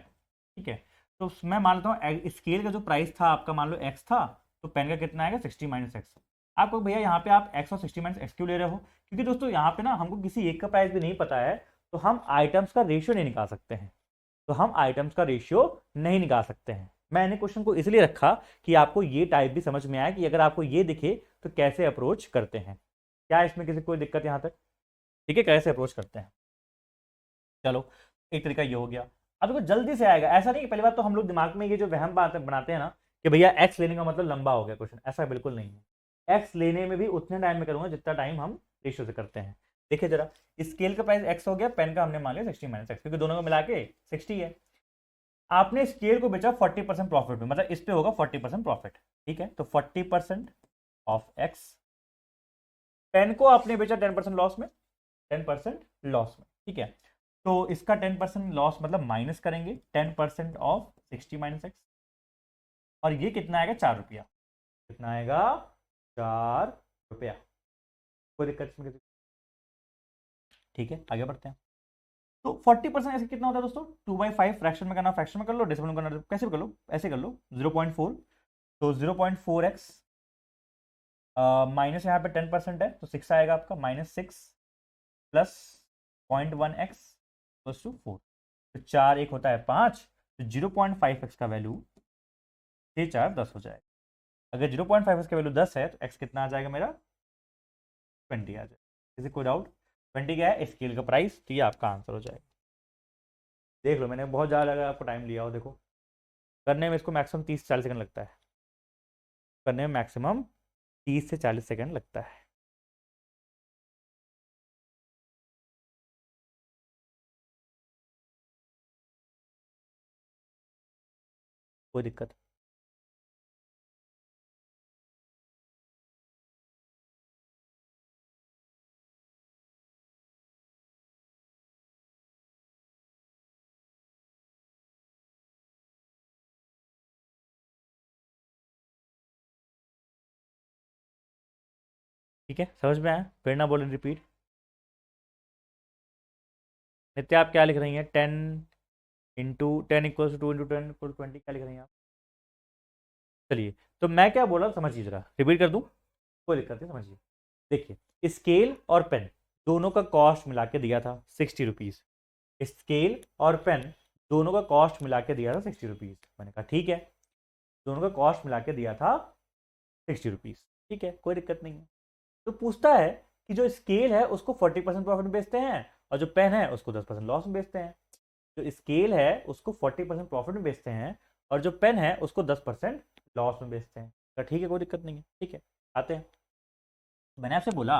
ठीक है, तो मैं मान लेता हूँ स्केल का जो प्राइस था आपका मान लो एक्स था, तो पेन का कितना आएगा 60 माइनस एक्स। आपको भैया यहाँ पे आप एक्स और 60 माइनस एक्स क्यों ले रहे हो? क्योंकि दोस्तों यहाँ पे ना हमको किसी एक का प्राइस भी नहीं पता है, तो हम आइटम्स का रेशियो नहीं निकाल सकते हैं। तो हम आइटम्स का रेशियो नहीं निकाल सकते हैं। मैंने क्वेश्चन को इसलिए रखा कि आपको ये टाइप भी समझ में आया कि अगर आपको ये दिखे तो कैसे अप्रोच करते हैं। क्या इसमें किसी कोई दिक्कत यहाँ तक? ठीक है, कैसे अप्रोच करते हैं। चलो, एक तरीका ये हो गया। अब देखो जल्दी से आएगा, ऐसा नहीं कि पहली बात तो हम लोग दिमाग में ये जो वहम बात बनाते हैं ना कि भैया एक्स लेने का मतलब लंबा हो गया क्वेश्चन, ऐसा बिल्कुल नहीं है। एक्स लेने में भी उतने टाइम में करूंगा जितना टाइम हम रेशियो से करते हैं। देखिए जरा, स्केल का प्राइस एक्स हो गया, पेन का हमने मान लिया 60 माइनस एक्स, क्योंकि दोनों को मिला के 60 है। आपने स्केल को बेचा 40% प्रॉफिट में, मतलब इस पे होगा 40% प्रॉफिट। ठीक है, तो 40% ऑफ एक्स। पेन को आपने बेचा 10% लॉस में, 10% लॉस में। ठीक है, तो इसका 10% लॉस मतलब माइनस करेंगे 10% ऑफ 60 माइनस एक्स, और ये कितना आएगा 4 रुपया। कितना आएगा? 4 रुपया। कोई दिक्कत इसमें ठीक है, आगे बढ़ते हैं। तो 40% ऐसे कितना होता है दोस्तों? 2/5। फ्रैक्शन में करना फ्रैक्शन में कर लो, डेसिमल में करना कैसे भी कर लो, ऐसे कर लो 0.4। तो 0.4x माइनस यहाँ पे 10% है तो 6 आएगा आपका, -6 प्लस 0.1x प्लस टू 4। तो 4 एक होता है 5, तो 0.5x का वैल्यू 6 4 10 हो जाएगा। अगर 0.5x का वैल्यू 10 है तो x कितना आ जाएगा मेरा? 20 आ जाएगा। किसी कोई डाउट? 20 क्या है स्केल का प्राइस, तो ये आपका आंसर हो जाएगा। देख लो, मैंने बहुत ज़्यादा लगा आपको टाइम लिया हो, देखो करने में इसको मैक्सिमम 30 से 40 सेकंड लगता है। करने में मैक्सिमम 30 से 40 सेकंड लगता है। कोई दिक्कत? ठीक है, समझ में आया? फिर ना बोले रिपीट। नित्य आप क्या लिख रही हैं? 10 × 10 = 2 × 10 = 20 क्या लिख रही हैं आप? चलिए, तो मैं क्या बोला समझिए जरा, रिपीट कर दूं? कोई दिक्कत नहीं, समझिए। देखिए, स्केल और पेन दोनों का कॉस्ट मिला के दिया था 60 रुपीज़। स्केल और पेन दोनों का कॉस्ट मिला के दिया था 60 रुपीज़। मैंने कहा ठीक है, दोनों का कॉस्ट मिला के दिया था 60 रुपीज़। ठीक है, कोई दिक्कत नहीं है। तो पूछता है कि जो स्केल है उसको 40% प्रॉफिट में बेचते हैं और जो पेन है उसको 10% लॉस में बेचते हैं। जो स्केल है उसको 40% प्रॉफिट में बेचते हैं और जो पेन है उसको 10% लॉस में बेचते हैं। तो ठीक है, कोई दिक्कत नहीं है। ठीक है, आते हैं। मैंने आपसे बोला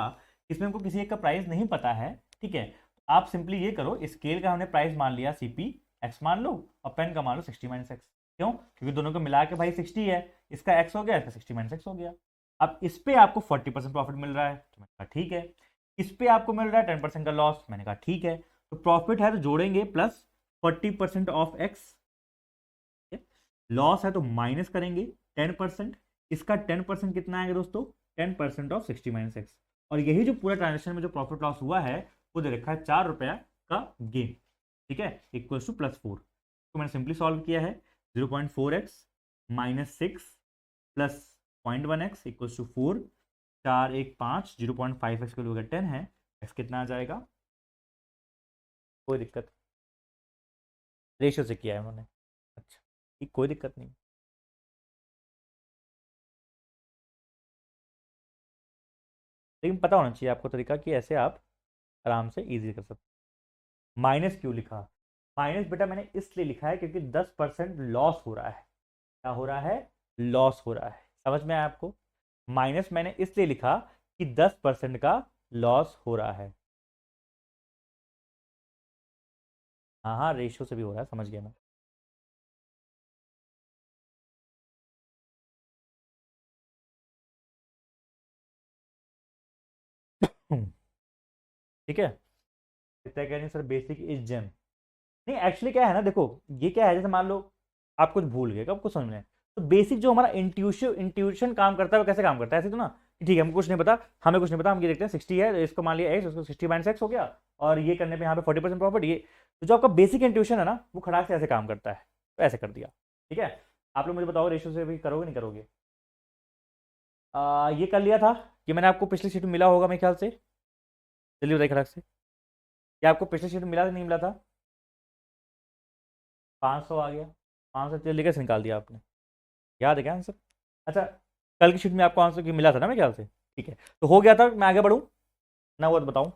इसमें हमको किसी एक का प्राइस नहीं पता है। ठीक है, आप सिंपली ये करो, स्केल का हमने प्राइस मान लिया सीपी एक्स मान लो, और पेन का मान लो 60 माइनस एक्स। क्यों? क्योंकि दोनों को मिला के भाई 60 है, इसका एक्स हो गया, इसका 60 माइनस एक्स हो गया। अब इस पे आपको 40% प्रॉफिट मिल रहा है, तो मैंने कहा ठीक है। इस पे आपको मिल रहा है 10% का लॉस, मैंने कहा ठीक है। तो प्रॉफिट है तो जोड़ेंगे प्लस 40% ऑफ एक्स, लॉस है तो माइनस करेंगे 10%। इसका 10% कितना आएगा दोस्तों? 10% ऑफ 60 माइनस एक्स। और यही जो पूरा ट्रांजेक्शन में जो प्रॉफिट लॉस हुआ है वो दे रखा है 4 रुपया का गेन। ठीक है, इक्वल्स टू +4। तो मैंने सिंपली सॉल्व किया है, 0.4x -6 plus 0.1x equals to 4। 4 1 5, 0.5x की वैल्यू 10 है, x कितना आ जाएगा? कोई दिक्कत? रेशियो से किया है उन्होंने। कि कोई दिक्कत नहीं। लेकिन पता होना चाहिए आपको तरीका कि ऐसे आप आराम से इजी कर सकते। माइनस क्यों लिखा? माइनस बेटा मैंने इसलिए लिखा है क्योंकि 10% लॉस हो रहा है। क्या हो रहा है? लॉस हो रहा है। समझ में आया आपको? माइनस मैंने इसलिए लिखा कि 10% का लॉस हो रहा है। हाँ हाँ, रेशियो से भी हो रहा है, समझ गया मैं। ठीक है। इतना कह रहे सर बेसिक इज जेम। नहीं एक्चुअली क्या है ना, देखो ये क्या है, जैसे मान लो आप कुछ भूल गए, कब कुछ समझ में आए, तो बेसिक जो हमारा इंट्यूशन इंट्यूशन काम करता है वो कैसे काम करता है, ऐसे तो ना कि ठीक है हमको कुछ नहीं पता, हमें कुछ नहीं पता, हम ये देखते हैं 60 है, इसको मान लिया एक्स, उसको 60 माइनस एक्स हो गया, और ये करने पे यहाँ पे 40% प्रॉफिट। ये तो जो आपका बेसिक इंट्यूशन है ना, वो खड़ा से ऐसे काम करता है, तो ऐसे कर दिया। ठीक है। आप लोग मुझे बताओ रेशियो से भी करोगे नहीं करोगे? ये कर लिया था कि मैंने आपको पिछली शीट में मिला होगा मेरे ख्याल से। चलिए बताइए खड़क से, क्या आपको पिछली शीट में मिला था नहीं मिला था? 500 आ गया। 500 चलिए लेकर से निकाल दिया आपने। याद है क्या आंसर? अच्छा, कल की शीट में आपको आंसर की मिला था ना मेरे ख्याल से। ठीक है, तो हो गया था, मैं आगे बढ़ूँ ना, वो बताऊँ?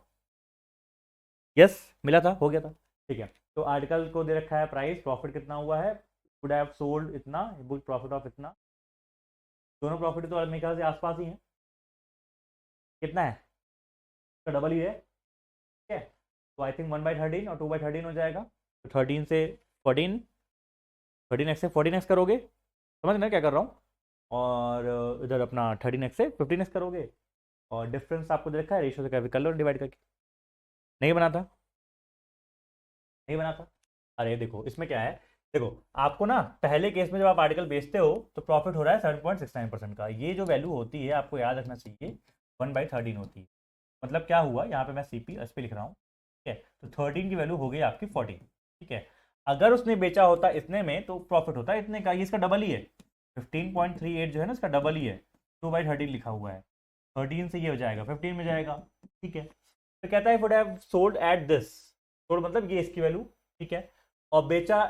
यस, मिला था, हो गया था। ठीक है, तो आर्टिकल को दे रखा है प्राइस, प्रॉफिट कितना हुआ है, वुड हैव सोल्ड इतना, बुक प्रॉफिट ऑफ इतना। दोनों प्रॉफिट तो मेरे ख्याल से आसपास ही है। कितना है? तो डबल ही है। ठीक है, तो आई थिंक 1/13 और 2/13 हो जाएगा, तो 13 से 14, 13x से 14x करोगे, समझ ना क्या कर रहा हूँ? और इधर अपना 13x से 15x करोगे, और डिफरेंस आपको दे रखा है, रेशियो से कैसे कर लो डिवाइड करके। नहीं बना था? नहीं बना था? अरे देखो इसमें क्या है, देखो आपको ना पहले केस में जब आप आर्टिकल बेचते हो तो प्रॉफिट हो रहा है 7.69% का, ये जो वैल्यू होती है आपको याद रखना चाहिए 1/13 होती है। मतलब क्या हुआ, यहाँ पे मैं सीपी एस पे लिख रहा हूँ। ठीक है, तो 13 की वैल्यू हो गई आपकी 14। ठीक है, अगर उसने बेचा होता इतने में तो प्रॉफिट होता इतने का, ये इसका डबल ही है। 15.38 जो है ना, इसका डबल ही है। 2/13 लिखा हुआ है, 13 से ये हो जाएगा 15 में जाएगा। ठीक है, तो कहता है would have sold at this, sold मतलब ये इसकी वैल्यू। ठीक है, और बेचा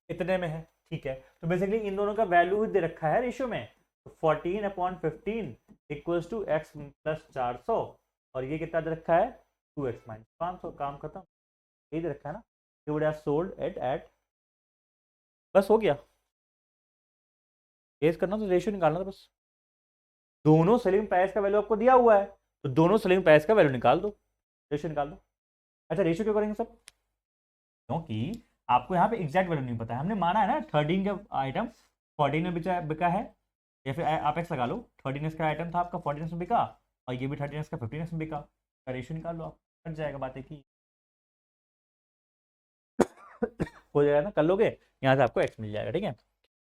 इतने में है। ठीक है, तो बेसिकली इन दोनों का वैल्यू ही दे रखा है रेशियो में, तो 14/15 इक्वल्स टू एक्स प्लस 400, और ये कितना दे रखा है, 2x माइनस 500। काम खत्म, यही दे रखा है ना, he would have sold at बस हो गया। केस करना तो रेशियो निकालना था बस। दोनों सेलिंग प्राइस का वैल्यू आपको दिया हुआ है, तो दोनों सेलिंग प्राइस का वैल्यू निकाल दो, रेशियो निकाल दो। अच्छा रेशियो क्यों करेंगे सब? क्योंकि आपको यहाँ पे एग्जैक्ट वैल्यू नहीं पता है, हमने माना है ना 13 का आइटम 14 में बिका है, या फिर आप एक्स लगा लो, 13x का आइटम था आपका 14x में बिका, और ये भी 13x का 15x में बिका, का रेशियो निकाल लो आप, कट जाएगा बातें की। हो जाएगा ना, कर लोगे, यहाँ से आपको एक्स मिल जाएगा। ठीक है,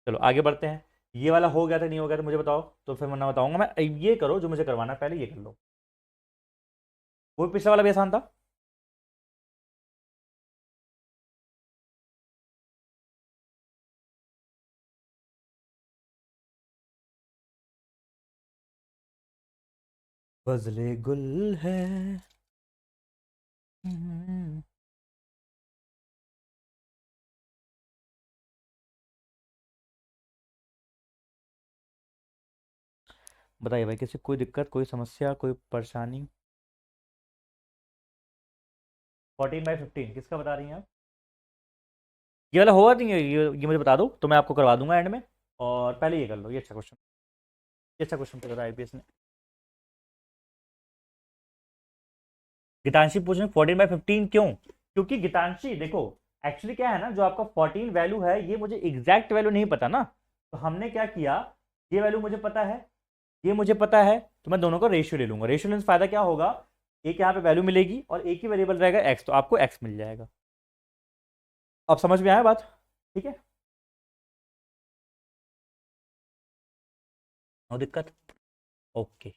चलो आगे बढ़ते हैं। ये वाला हो गया था नहीं हो गया तो मुझे बताओ, तो फिर मैं बताऊंगा। मैं ये करो जो मुझे करवाना है, पहले ये कर लो। वो पिछला वाला भी आसान था। फजले गुल है। बताइए भाई, किसी कोई दिक्कत, कोई समस्या, कोई परेशानी? 14/15 किसका बता रही हैं आप? ये वाला होगा नहीं, ये मुझे बता दो तो मैं आपको करवा दूंगा एंड में। और पहले ये कर लो, ये अच्छा क्वेश्चन, ये अच्छा क्वेश्चन पूछा था आईपीएस ने। गीतांशी पूछ रहे 14/15 क्यों? क्योंकि गीतांशी देखो, एक्चुअली क्या है ना, जो आपका 14 वैल्यू है ये मुझे एग्जैक्ट वैल्यू नहीं पता ना, तो हमने क्या किया, ये वैल्यू मुझे पता है, ये मुझे पता है, तो मैं दोनों का रेशियो ले लूंगा। रेशियो लेने से फायदा क्या होगा, एक यहाँ पे वैल्यू मिलेगी और एक ही वेरिएबल रहेगा एक्स, तो आपको एक्स मिल जाएगा। अब समझ में आया बात? ठीक है, नो दिक्कत। ओके।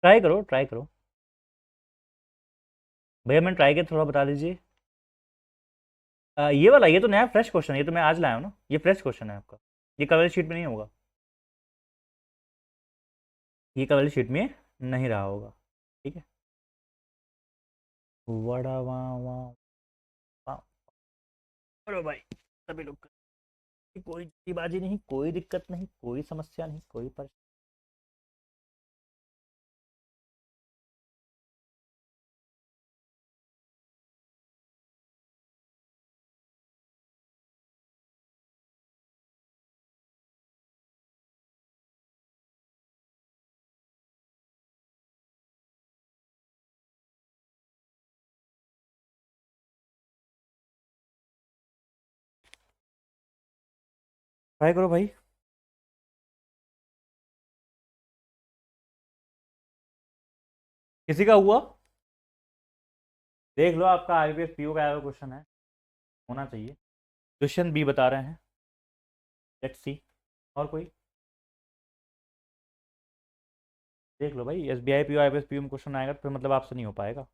ट्राई करो ट्राई करो भैया, मैंने ट्राई किया, थोड़ा बता दीजिए। ये वाला, ये तो नया फ्रेश क्वेश्चन है, ये तो मैं आज लाया हूँ ना, ये फ्रेश क्वेश्चन है आपका। ये कल वाली शीट में नहीं होगा, ये कल वाली शीट में नहीं रहा होगा। ठीक है। वड़ा वाह वाह वाह। करो भाई, सभी लोग करो। कोई जल्दीबाजी नहीं, कोई दिक्कत नहीं, कोई समस्या नहीं, कोई परेशानी। ट्राई करो भाई। किसी का हुआ? देख लो, आपका आईपीएस पीओ का आया हुआ क्वेश्चन है, होना चाहिए। क्वेश्चन बी बता रहे हैं, लेट्स सी। और कोई देख लो भाई, एसबीआई पीओ आईपीएस पीओ में क्वेश्चन आएगा तो फिर मतलब आपसे नहीं हो पाएगा।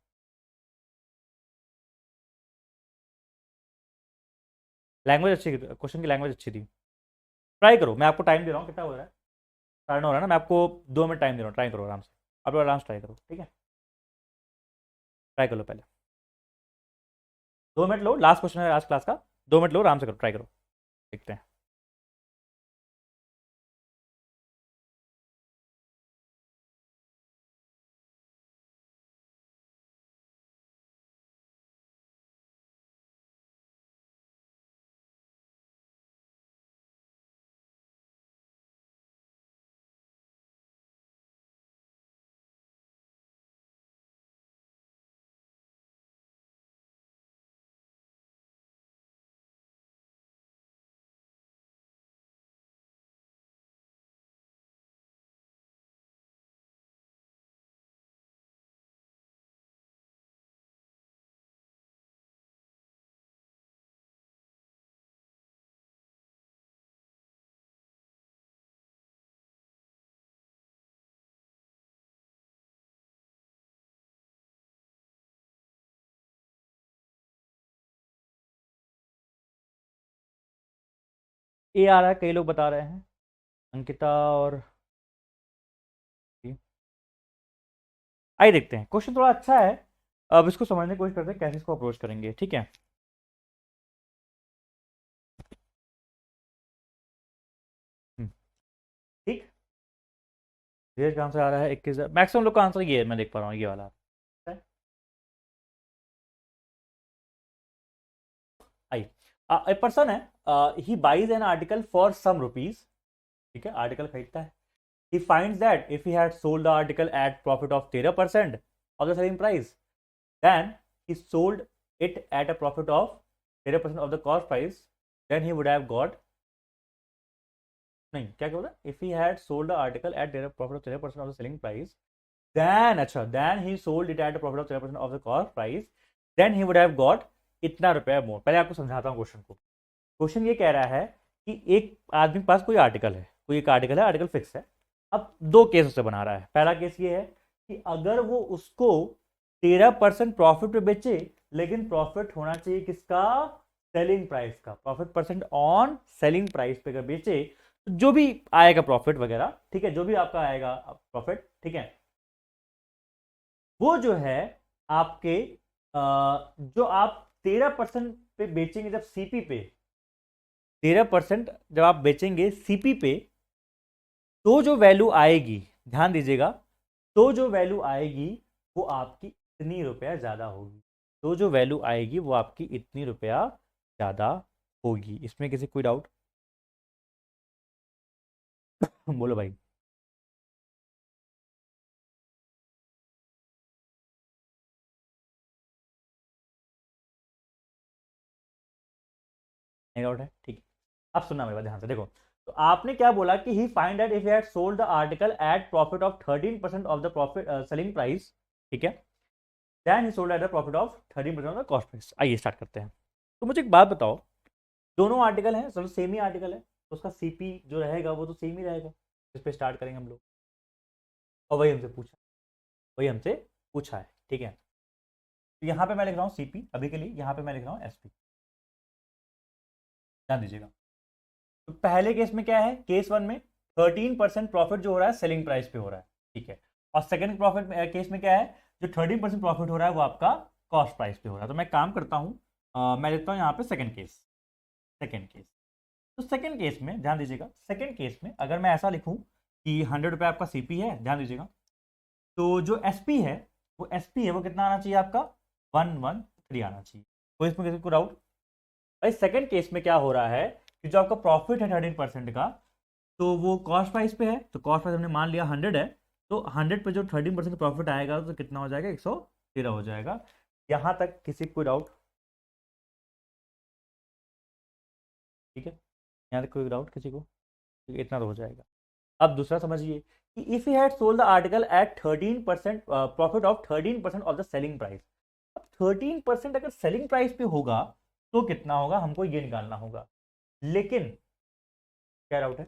लैंग्वेज अच्छी, क्वेश्चन की लैंग्वेज अच्छी थी। ट्राई करो, मैं आपको टाइम दे रहा हूँ, कितना हो रहा है? 9:30 हो रहा है ना, मैं आपको 2 मिनट टाइम दे रहा हूँ, ट्राई करो आराम से। आप लोग आराम से ट्राई करो, ठीक है? ट्राई कर लो पहले, 2 मिनट लो, लास्ट क्वेश्चन है आज क्लास का। 2 मिनट लो, आराम से करो, ट्राई करो, देखते हैं। ए आ रहा है, कई लोग बता रहे हैं, अंकिता और आइए देखते हैं। क्वेश्चन थोड़ा अच्छा है, अब इसको समझने की कोशिश करते हैं कैसे इसको अप्रोच करेंगे, ठीक है? हम्म, ठीक। धीरज का आंसर आ रहा है 21। मैक्सिमम लोग का आंसर ये है, मैं देख पा रहा हूँ, ये वाला है। आई, ए पर्सन है, he buys an article for some rupees. ठीक है, आर्टिकल खरीदता है। he finds that if he had sold the article at profit of 13% of the selling price, then he sold it at a profit of 13% of the cost price, then he would have got, नहीं क्या बोला, if he had sold the article at profit of 13% of the selling price, then अच्छा, then he sold it at a profit of 13% of the cost price, then he would have got इतना रुपया मोर। पहले आपको समझाता हूँ question को। Question ये कह रहा है कि एक आदमी के पास कोई आर्टिकल है, कोई एक आर्टिकल है, आर्टिकल फिक्स है। अब दो केस उसे बना रहा है। पहला केस ये है कि अगर वो उसको 13% प्रॉफिट पे बेचे, लेकिन प्रॉफिट होना चाहिए किसका? सेलिंग प्राइस का। Profit percent on selling price पे अगर बेचे तो जो भी आएगा प्रॉफिट वगैरह, ठीक है, जो भी आपका आएगा प्रॉफिट, ठीक है, वो जो है आपके जो आप 13% पे बेचेंगे जब सीपी पे, 13% जब आप बेचेंगे सीपी पे, तो जो वैल्यू आएगी, ध्यान दीजिएगा, तो जो वैल्यू आएगी वो आपकी इतनी रुपया ज़्यादा होगी। तो जो वैल्यू आएगी वो आपकी इतनी रुपया ज़्यादा होगी। इसमें किसी कोई डाउट? बोलो भाई। नहीं डाउट है, ठीक है। अब सुनना मेरे बात ध्यान से, देखो। तो आपने क्या बोला कि he find that if he had sold the article at profit of 13% of the profit selling price, ठीक है, then he sold at the profit of 13% of the cost price. आइए स्टार्ट करते हैं। तो मुझे एक बात बताओ, दोनों आर्टिकल हैं, चलो सेम ही आर्टिकल है, तो उसका सीपी जो रहेगा वो तो सेम ही रहेगा। इस पे स्टार्ट करेंगे हम लोग, और वही हमसे पूछा। वही हमसे पूछा है, ठीक है। तो यहाँ पे मैं लिख रहा हूँ सीपी अभी के लिए, यहाँ पे मैं लिख रहा हूँ एसपी, ध्यान दीजिएगा। तो पहले केस में क्या है, केस वन में 13% प्रॉफिट जो हो रहा है सेलिंग प्राइस पे हो रहा है, ठीक है। और सेकंड प्रॉफिट केस में क्या है, जो 13% प्रॉफिट हो रहा है वो आपका कॉस्ट प्राइस पे हो रहा है। तो मैं काम करता हूँ, मैं लिखता हूँ यहाँ पे सेकंड केस, सेकंड केस। तो सेकंड केस में ध्यान दीजिएगा, सेकंड केस में अगर मैं ऐसा लिखूं कि 100 रुपये आपका सीपी है, ध्यान दीजिएगा, तो जो एसपी है वो एसपी है वो कितना आना चाहिए आपका 113 आना चाहिए। कोई इसमें किसी को डाउट? भाई सेकंड केस में क्या हो रहा है कि जो आपका प्रॉफिट है 13% का, तो वो कॉस्ट प्राइस पे है, तो कॉस्ट प्राइस हमने मान लिया 100 है, तो 100 पे जो 13% प्रॉफिट आएगा तो कितना हो जाएगा, 113 हो जाएगा। यहां तक किसी को डाउट? ठीक है, यहाँ तक कोई डाउट किसी को? इतना तो हो जाएगा। अब दूसरा समझिए कि if he had sold the article at 13% profit of 13% of the selling price. अब 13% अगर सेलिंग प्राइस पे होगा तो कितना होगा, हमको ये निकालना होगा। लेकिन क्या डाउट है?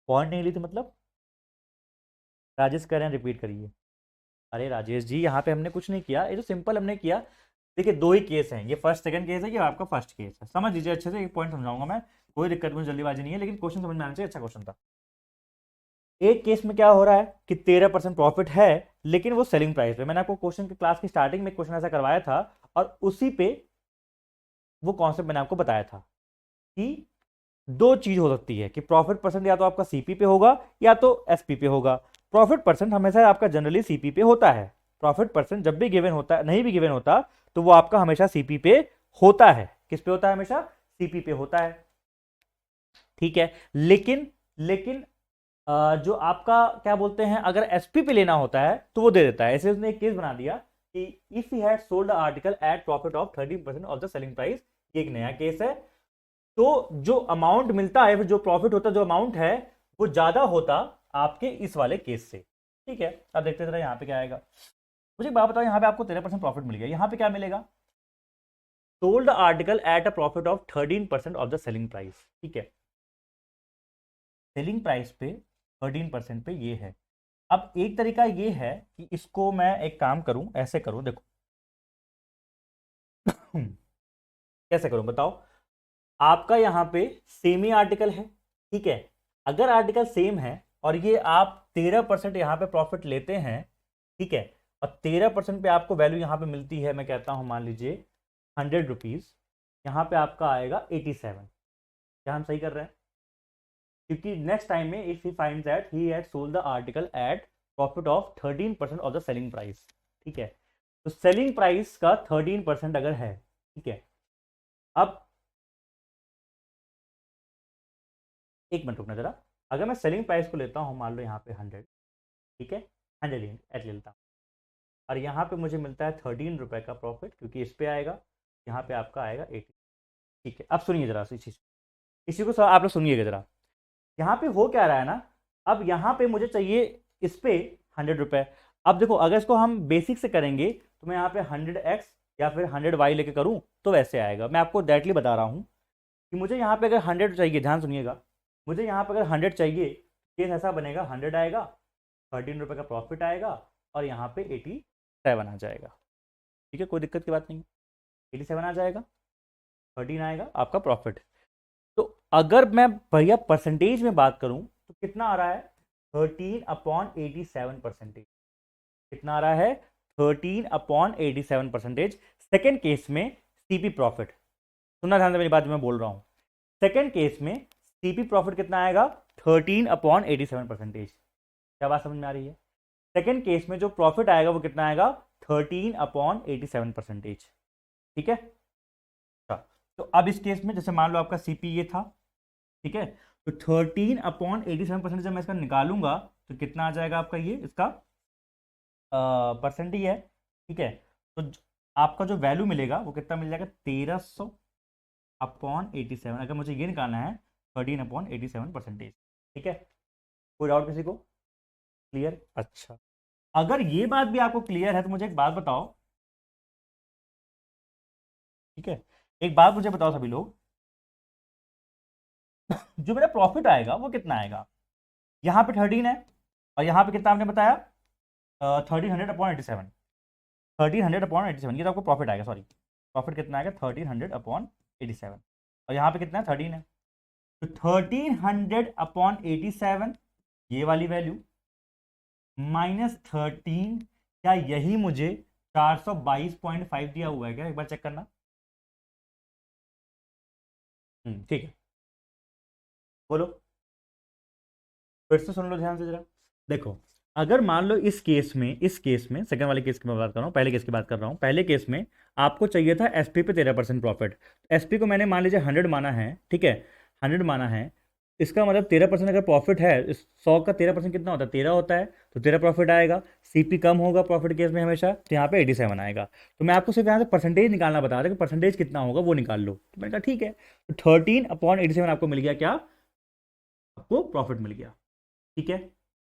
पॉइंट नहीं ली थी मतलब? राजेश कह रहे हैं रिपीट करिए। अरे राजेश जी, यहाँ पे हमने कुछ नहीं किया, ये तो सिंपल हमने किया। देखिए दो ही केस हैं, ये फर्स्ट सेकंड केस है, ये आपका फर्स्ट केस है। समझ लीजिए अच्छे से, एक पॉइंट समझाऊंगा मैं, कोई दिक्कत, मुझे जल्दीबाजी नहीं है, लेकिन क्वेश्चन समझ में आना चाहिए, अच्छा क्वेश्चन था। एक केस में क्या हो रहा है कि 13% प्रॉफिट है, लेकिन वो सेलिंग प्राइस पे। मैंने आपको क्वेश्चन की क्लास की स्टार्टिंग में क्वेश्चन ऐसा करवाया था, और उसी पे वो कॉन्सेप्ट मैंने आपको बताया था कि दो चीज हो सकती है कि प्रॉफिट परसेंट या तो आपका सीपी पे होगा या तो एसपी पे होगा। प्रॉफिट परसेंट हमेशा आपका जनरली सीपी पे होता है। प्रॉफिट परसेंट जब भी गिवन होता है, नहीं भी गिवन होता, तो वो आपका हमेशा सीपी पे होता है। किस पे होता है? हमेशा सीपी पे होता है, ठीक है। लेकिन जो आपका क्या बोलते हैं, अगर एसपी पे लेना होता है तो वो दे देता है। ऐसे उसने एक केस बना दिया कि if he had sold the article at profit of 13% of the selling price, ये एक नया केस है। तो जो अमाउंट मिलता है, जो प्रॉफिट होता है, जो अमाउंट है, वो ज्यादा होता आपके इस वाले केस से, ठीक है। अब देखते जरा यहाँ पे क्या आएगा। मुझे एक बात बताओ, यहाँ पे आपको 13% प्रॉफिट मिल गया, यहाँ पे क्या मिलेगा? Sold article at a profit of 13% of the selling price, ठीक है। सेलिंग प्राइस पे 13% पे ये है। अब एक तरीका ये है कि इसको मैं एक काम करूं, ऐसे करूं, देखो कैसे करूं बताओ। आपका यहां पे सेम ही आर्टिकल है, ठीक है। अगर आर्टिकल सेम है और ये आप 13% यहां पे प्रॉफिट लेते हैं, ठीक है, और 13% पे आपको वैल्यू यहां पे मिलती है, मैं कहता हूं मान लीजिए 100 रुपीज, यहां पे आपका आएगा 87। क्या हम सही कर रहे हैं? क्योंकि नेक्स्ट टाइम में if he finds that he had sold the article at profit of 13% of the selling price, ठीक है। तो सेलिंग प्राइस का 13% अगर है, ठीक है। अब एक मिनट रुकना जरा। अगर मैं सेलिंग प्राइस को लेता हूं, मान लो यहाँ पे 100, ठीक है, 100 ऐसे लेता हूँ, और यहाँ पे मुझे मिलता है 13 रुपए का प्रॉफिट, क्योंकि इस पे आएगा, यहाँ पे आपका आएगा 80, ठीक है। अब सुनिए जरा इसी को आप लोग सुनिएगा जरा। यहाँ पे हो क्या रहा है ना, अब यहाँ पे मुझे चाहिए इस पे 100 रुपए। अब देखो, अगर इसको हम बेसिक से करेंगे तो मैं यहाँ पे 100x या फिर 100y लेके करूँ तो वैसे आएगा। मैं आपको डायरेक्टली बता रहा हूँ कि मुझे यहाँ पे अगर 100 चाहिए, ध्यान सुनिएगा, मुझे यहाँ पे अगर 100 चाहिए, केस ऐसा बनेगा, 100 आएगा, 13 रुपए का प्रॉफिट आएगा, और यहाँ पे 87 आ जाएगा, ठीक है, कोई दिक्कत की बात नहीं। 87 आ जाएगा, 13 आएगा आपका प्रॉफिट। तो अगर मैं भैया परसेंटेज में बात करूं तो कितना आ रहा है? 13/87%। कितना आ रहा है? 13/87%। सेकेंड केस में सीपी प्रॉफिट, सुनना ध्यान से मेरी बात जो मैं बोल रहा हूं। सेकेंड केस में सीपी प्रॉफिट कितना आएगा? 13/87%। क्या बात समझ में आ रही है? सेकेंड केस में जो प्रॉफिट आएगा वो कितना आएगा? 13/87%, ठीक है। तो अब इस केस में जैसे मान लो आपका सीपी ये था, ठीक है, तो 13/87% जब मैं इसका निकालूंगा तो कितना आ जाएगा आपका? ये इसका परसेंट ही है, ठीक है। तो आपका जो वैल्यू मिलेगा वो कितना मिल जाएगा? 1300/87। अगर मुझे ये निकालना है 13/87%, ठीक है। कोई डाउट किसी को? क्लियर? अच्छा, अगर ये बात भी आपको क्लियर है तो मुझे एक बात बताओ, ठीक है, एक बात मुझे बताओ सभी लोग, जो मेरा प्रॉफिट आएगा वो कितना आएगा? यहाँ पे 13 है और यहाँ पे कितना आपने बताया 1300/87, 1300/87, ये तो आपको प्रॉफिट आएगा, सॉरी प्रॉफिट कितना आएगा 1300/87, और यहाँ पे कितना है 13 है, तो 1300/87 ये वाली वैल्यू माइनस 13, क्या यही मुझे 422.5 दिया हुआ है क्या, एक बार चेक करना। ठीक है, बोलो फिर से सुन लो ध्यान से जरा। देखो अगर मान लो इस केस में सेकंड वाले केस की मैं बात कर रहा हूँ, पहले केस की बात कर रहा हूँ, पहले केस में आपको चाहिए था एसपी पे 13% प्रॉफिट, एसपी को मैंने मान लीजिए 100 माना है, ठीक है 100 माना है, इसका मतलब 13% अगर प्रॉफिट है, इस 100 का 13% कितना होता है 13 होता है, तो 13 प्रॉफिट आएगा, सीपी कम होगा प्रॉफिट केस में हमेशा, तो यहाँ पे 87 आएगा। तो मैं आपको सिर्फ यहाँ से परसेंटेज निकालना बता रहा था कि परसेंटेज कितना होगा वो निकाल लो, तो मैंने कहा ठीक है, तो 13/87 आपको मिल गया, क्या आपको प्रॉफिट मिल गया, ठीक है।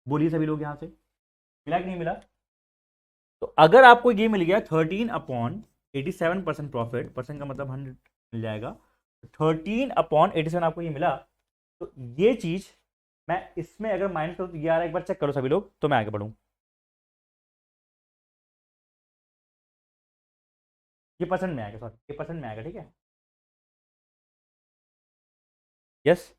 बोलिए सभी लोग यहाँ से, मिला कि नहीं मिला। तो अगर आपको ये मिल गया 13/87% प्रॉफिट, परसेंट का मतलब 100 मिल जाएगा, 13/87 आपको ये मिला, तो ये चीज मैं इसमें अगर माइनस करूँ तो ये आ रहा है, एक बार चेक करो सभी लोग, तो मैं आगे बढ़ूँ। ये परसेंट में आएगा, सॉरी ये परसेंट में आएगा, ठीक है यस।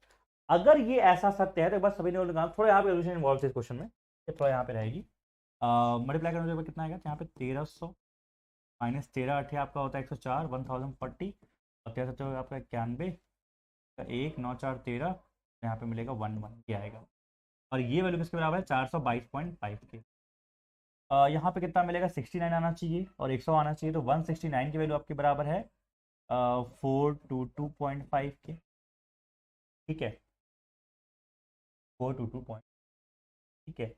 अगर ये ऐसा सत्य है तो एक बार सभी ने थोड़ा यहाँ पे एडिशन इन्वॉल्व है इस क्वेश्चन में, ये थोड़ा यहाँ पे रहेगी, मल्टीप्लाई करने के कितना आएगा, यहाँ पे 1300 माइनस 13 8 आपका होता है 104, 1040, और 13 तो आपका 91 का 1 9 4 13, यहाँ पे मिलेगा 11 ये आएगा, और ये वैल्यू किसके बराबर है 422.5 के। यहाँ पे कितना मिलेगा 69 आना चाहिए और 100 आना चाहिए, तो 169 की वैल्यू आपके बराबर है 422.5 के, ठीक है 422 ठीक है।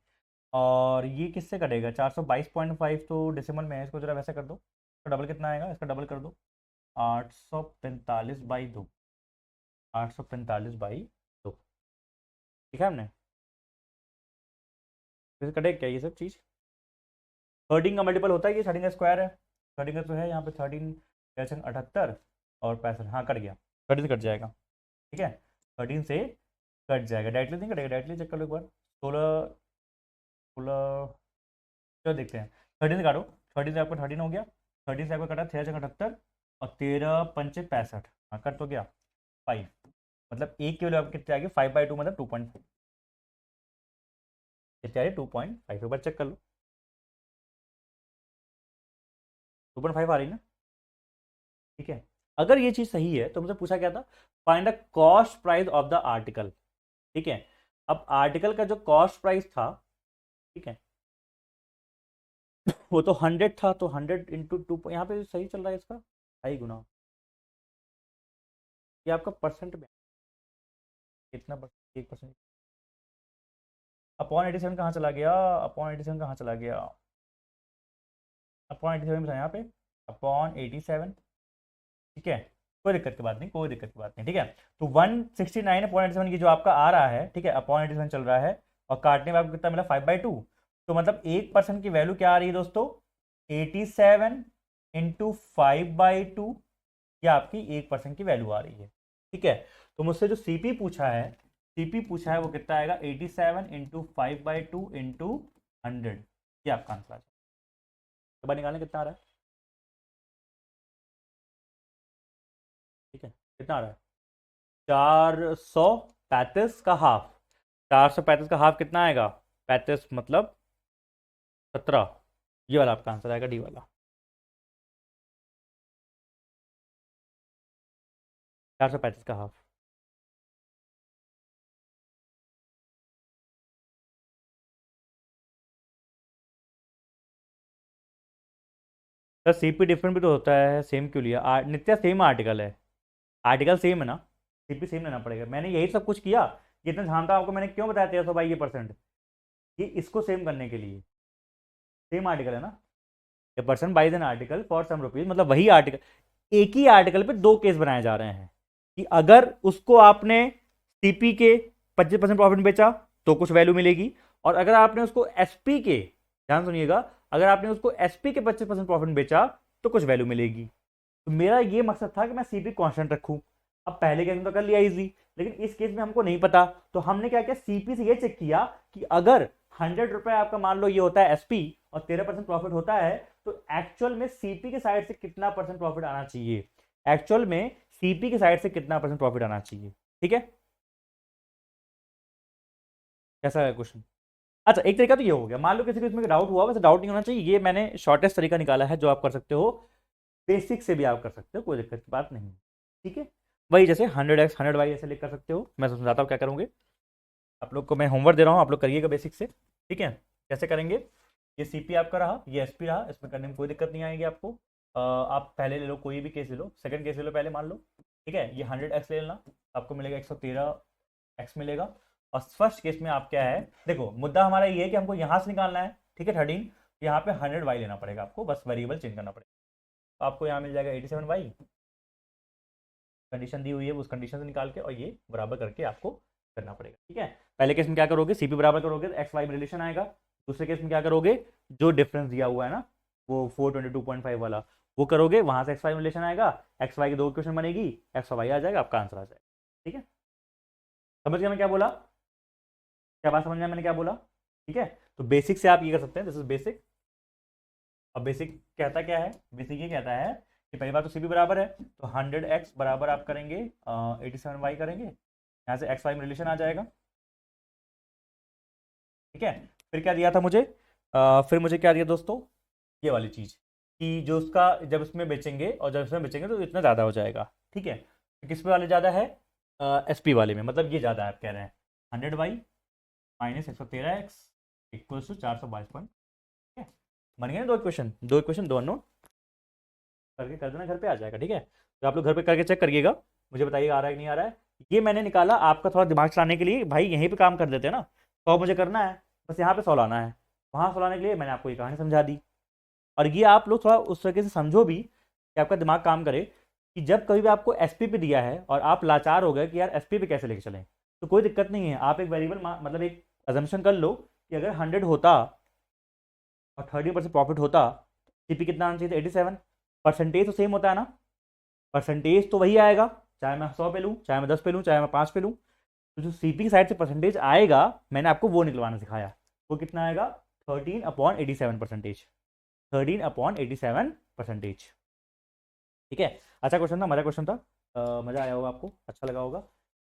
और ये किससे कटेगा 422.5, तो डेसिमल में है, इसको जरा वैसे कर दो, इसका डबल कितना आएगा, इसका डबल कर दो 845/2, 845/2, ठीक है हमने, फिर कटेगा क्या ये सब चीज़, 13 का मल्टीपल होता है, ये 13 का स्क्वायर है, 13 का तो है यहाँ पे 13 78 और 65, हाँ कट गया, 13 से कट जाएगा, ठीक है 13 से कट जाएगा, डायरेक्टली नहीं कटेगा, डायरेक्टली चेक कर लो एक बार, 16 16 चलो देखते हैं, 13 से काटो, 13 से आपका 13 हो गया, 13 से आपका कटा 678 और 13×5 = 65, हाँ कट तो गया 5, मतलब एक की वैल्यू आपकी कितनी आ गई 5/2 मतलब 2.5, कितनी आ रही 2.5, एक बार चेक कर लो 2.5 आ रही ना, ठीक है। अगर ये चीज़ सही है तो मुझे पूछा क्या था, find the cost price of the article, ठीक है। अब आर्टिकल का जो कॉस्ट प्राइस था, ठीक है वो तो 100 था, तो 100 इंटू 2, यहाँ पे सही चल रहा है इसका ढाई गुना, ये आपका परसेंट में कितना परसेंट, 1%, अपॉन 87 कहाँ चला गया, अपॉन 87 कहाँ चला गया, अपॉन 87 था यहाँ पे, अपॉन 87, ठीक है कोई दिक्कत की बात नहीं, कोई दिक्कत की बात नहीं, ठीक है। तो 169/87 की जो आपका आ रहा है, ठीक है अपॉन 87 चल रहा है, और काटने में आपको कितना मिला 5/2, तो मतलब 1% की वैल्यू क्या आ रही है दोस्तों 87 इंटू 5/2, ये आपकी 1% की वैल्यू आ रही है, ठीक है। तो मुझसे जो सीपी पूछा है, सीपी पूछा है वो कितना आएगा 87 इंटू 5/2 इंटू 100, ये आपका आंसर आ जाएगा, तो बार निकालने कितना आ रहा है, ठीक है कितना आ रहा है 435 का हाफ, 435 का हाफ कितना आएगा 35 मतलब 17, ये वाला आपका आंसर आएगा डी वाला, 435 का हाफ। सर सीपी डिफरेंट भी तो होता है, सेम क्यों लिया, नित्या सेम आर्टिकल है, आर्टिकल सेम है ना, सीपी सेम लेना पड़ेगा, मैंने यही सब कुछ किया, जितना जानता आपको मैंने क्यों बताया 1300 ये परसेंट, ये इसको सेम करने के लिए, सेम आर्टिकल है ना, a person buys an article for some rupees, मतलब वही आर्टिकल, एक ही आर्टिकल पे दो केस बनाए जा रहे हैं, कि अगर उसको आपने सीपी के 25% प्रॉफिट बेचा तो कुछ वैल्यू मिलेगी, और अगर आपने उसको एसपी के, ध्यान सुनिएगा, अगर आपने उसको एसपी के 25% प्रॉफिट बेचा तो कुछ वैल्यू मिलेगी। तो मेरा ये मकसद था कि मैं सीपी कांस्टेंट रखूं, अब पहले केस में तो कर लिया इजी, लेकिन इस केस में हमको नहीं पता, तो हमने क्या किया, सीपी से ये चेक किया कि अगर 100 रुपए आपका मान लो ये होता है एसपी और 13% प्रॉफिट होता है, तो एक्चुअल में सीपी के साइड से कितना परसेंट प्रॉफिट आना चाहिए, एक्चुअल में सीपी के साइड से कितना परसेंट प्रॉफिट आना चाहिए। ठीक है, कैसा है क्वेश्चन? अच्छा, एक तरीका तो ये हो गया, मान लो किसी को इसमें डाउट हुआ, वैसे डाउट नहीं होना चाहिए, ये मैंने शॉर्टेस्ट तरीका निकाला है जो आप कर सकते हो, बेसिक से भी आप कर सकते हो, कोई दिक्कत की बात नहीं। ठीक है, वही जैसे 100x 100y ऐसे लिख कर सकते हो। मैं समझाता हूँ क्या करोगे, आप लोग को मैं होमवर्क दे रहा हूँ, आप लोग करिएगा बेसिक से। ठीक है, कैसे करेंगे, ये सीपी आपका रहा, ये एसपी रहा, इसमें करने में कोई दिक्कत नहीं आएगी आपको। आप पहले ले लो, कोई भी केस ले लो, सेकंड केस ले लो पहले मान लो। ठीक है, ये 100x ले लेना, आपको मिलेगा 113x मिलेगा। और फर्स्ट केस में आप क्या है, देखो मुद्दा हमारा ये है कि हमको यहाँ से निकालना है। ठीक है, 13, यहाँ पे 100y लेना पड़ेगा आपको, बस वेरिएबल चेंज करना पड़ेगा। तो आपको यहाँ मिल जाएगा 87y, कंडीशन दी हुई है उस कंडीशन से निकाल के, और ये बराबर करके आपको करना पड़ेगा। ठीक है, पहले केस में क्या करोगे, सीपी बराबर करोगे तो एक्स वाई में रिलेशन आएगा। दूसरे केस में क्या करोगे, जो डिफरेंस दिया हुआ है ना वो 422.5 वाला, वो करोगे, वहां से एक्स वाई में रिलेशन आएगा, एक्स वाई की दो इक्वेशन बनेगी, एक्स वाई आ जाएगा, आपका आंसर आ जाएगा। ठीक है, समझ गया मैं क्या बोला, क्या बात समझ में मैंने क्या बोला? ठीक है, तो बेसिक से आप ये कर सकते हैं, दिस इज बेसिक। अब बेसिक कहता क्या है, बेसिक ये कहता है कि पहली बात तो सीपी बराबर है, तो 100x बराबर आप करेंगे 87y करेंगे, यहाँ से एक्स वाई में रिलेशन आ जाएगा। ठीक है, फिर क्या दिया था मुझे, फिर मुझे क्या दिया दोस्तों, ये वाली चीज़ कि जो उसका जब इसमें बेचेंगे और जब इसमें बेचेंगे तो इतना ज़्यादा हो जाएगा। ठीक है, तो किस पे वाले ज़्यादा है, एसपी वाले में, मतलब ये ज़्यादा है, आप कह रहे हैं 100y minus 113x equals to 422। ठीक है, बन गए ना दो इक्वेशन, दो इक्वेशन दोनों करके कर देना, घर पे आ जाएगा। ठीक है, तो आप लोग घर पे करके चेक करिएगा, मुझे बताइएगा आ रहा है कि नहीं आ रहा है। ये मैंने निकाला आपका थोड़ा दिमाग चलाने के लिए, भाई यहीं पे काम कर देते हैं ना, तो मुझे करना है बस यहाँ पे सौलाना है, वहाँ सौलाने के लिए मैंने आपको ये कहानी समझा दी। और ये आप लोग थोड़ा उस तरीके से समझो भी कि आपका दिमाग काम करे, कि जब कभी भी आपको एसपी पे दिया है और आप लाचार हो गए कि यार एसपी पे कैसे लेके चलें, तो कोई दिक्कत नहीं है, आप एक वेरिएबल मतलब एक अजम्पशन कर लो कि अगर 100 होता और 30% प्रॉफिट होता, सीपी कितना आना चाहिए था, 87। परसेंटेज तो सेम होता है ना, परसेंटेज तो वही आएगा, चाहे मैं 100 पे लूँ, चाहे मैं 10 पे लूँ, चाहे मैं 5 पे लूँ, तो जो सीपी की साइड से परसेंटेज आएगा मैंने आपको वो निकलवाना सिखाया, वो कितना आएगा, 13/87%, 13/87%। ठीक है, अच्छा क्वेश्चन था, मजा क्वेश्चन था, मजा आया होगा आपको, अच्छा लगा होगा।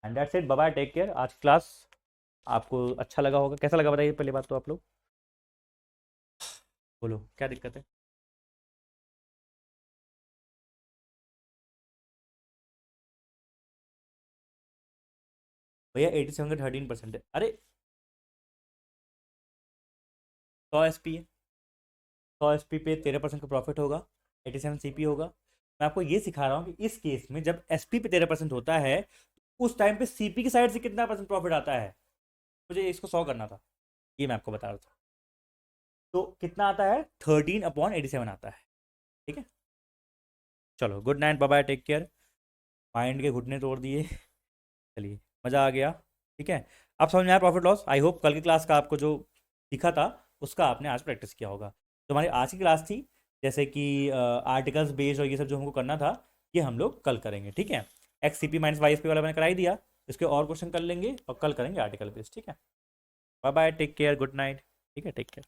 And that's it, bye bye, take care. आज क्लास आपको अच्छा लगा होगा, कैसा लगा बताइए पहले बात तो आप लोग, बोलो क्या दिक्कत है। भैया 87 का 13% है, अरे 100 एस पी है, 100 एस पी पे 13% का प्रॉफिट होगा, 87 सी पी होगा। मैं आपको ये सिखा रहा हूँ कि इस केस में जब एस पी पे 13% होता है, उस टाइम पे सीपी की साइड से कितना परसेंट प्रॉफिट आता है, मुझे इसको 100 करना था, ये मैं आपको बता रहा था। तो कितना आता है, 13/87 आता है। ठीक है, चलो good night, bye bye, take care. Mind के घुटने तोड़ दिए, चलिए मज़ा आ गया। ठीक है, आप समझ में आया प्रॉफिट लॉस, आई होप कल की क्लास का आपको जो सीखा था उसका आपने आज प्रैक्टिस किया होगा। तो हमारी आज की क्लास थी जैसे कि आर्टिकल्स बेस्ड और ये सब जो हमको करना था, ये हम लोग कल करेंगे। ठीक है, X C P minus Y S P वाला मैंने कराई दिया, इसके और क्वेश्चन कर लेंगे और कल करेंगे आर्टिकल बेस्ड। ठीक है, bye bye, take care, good night. ठीक है, टेक केयर।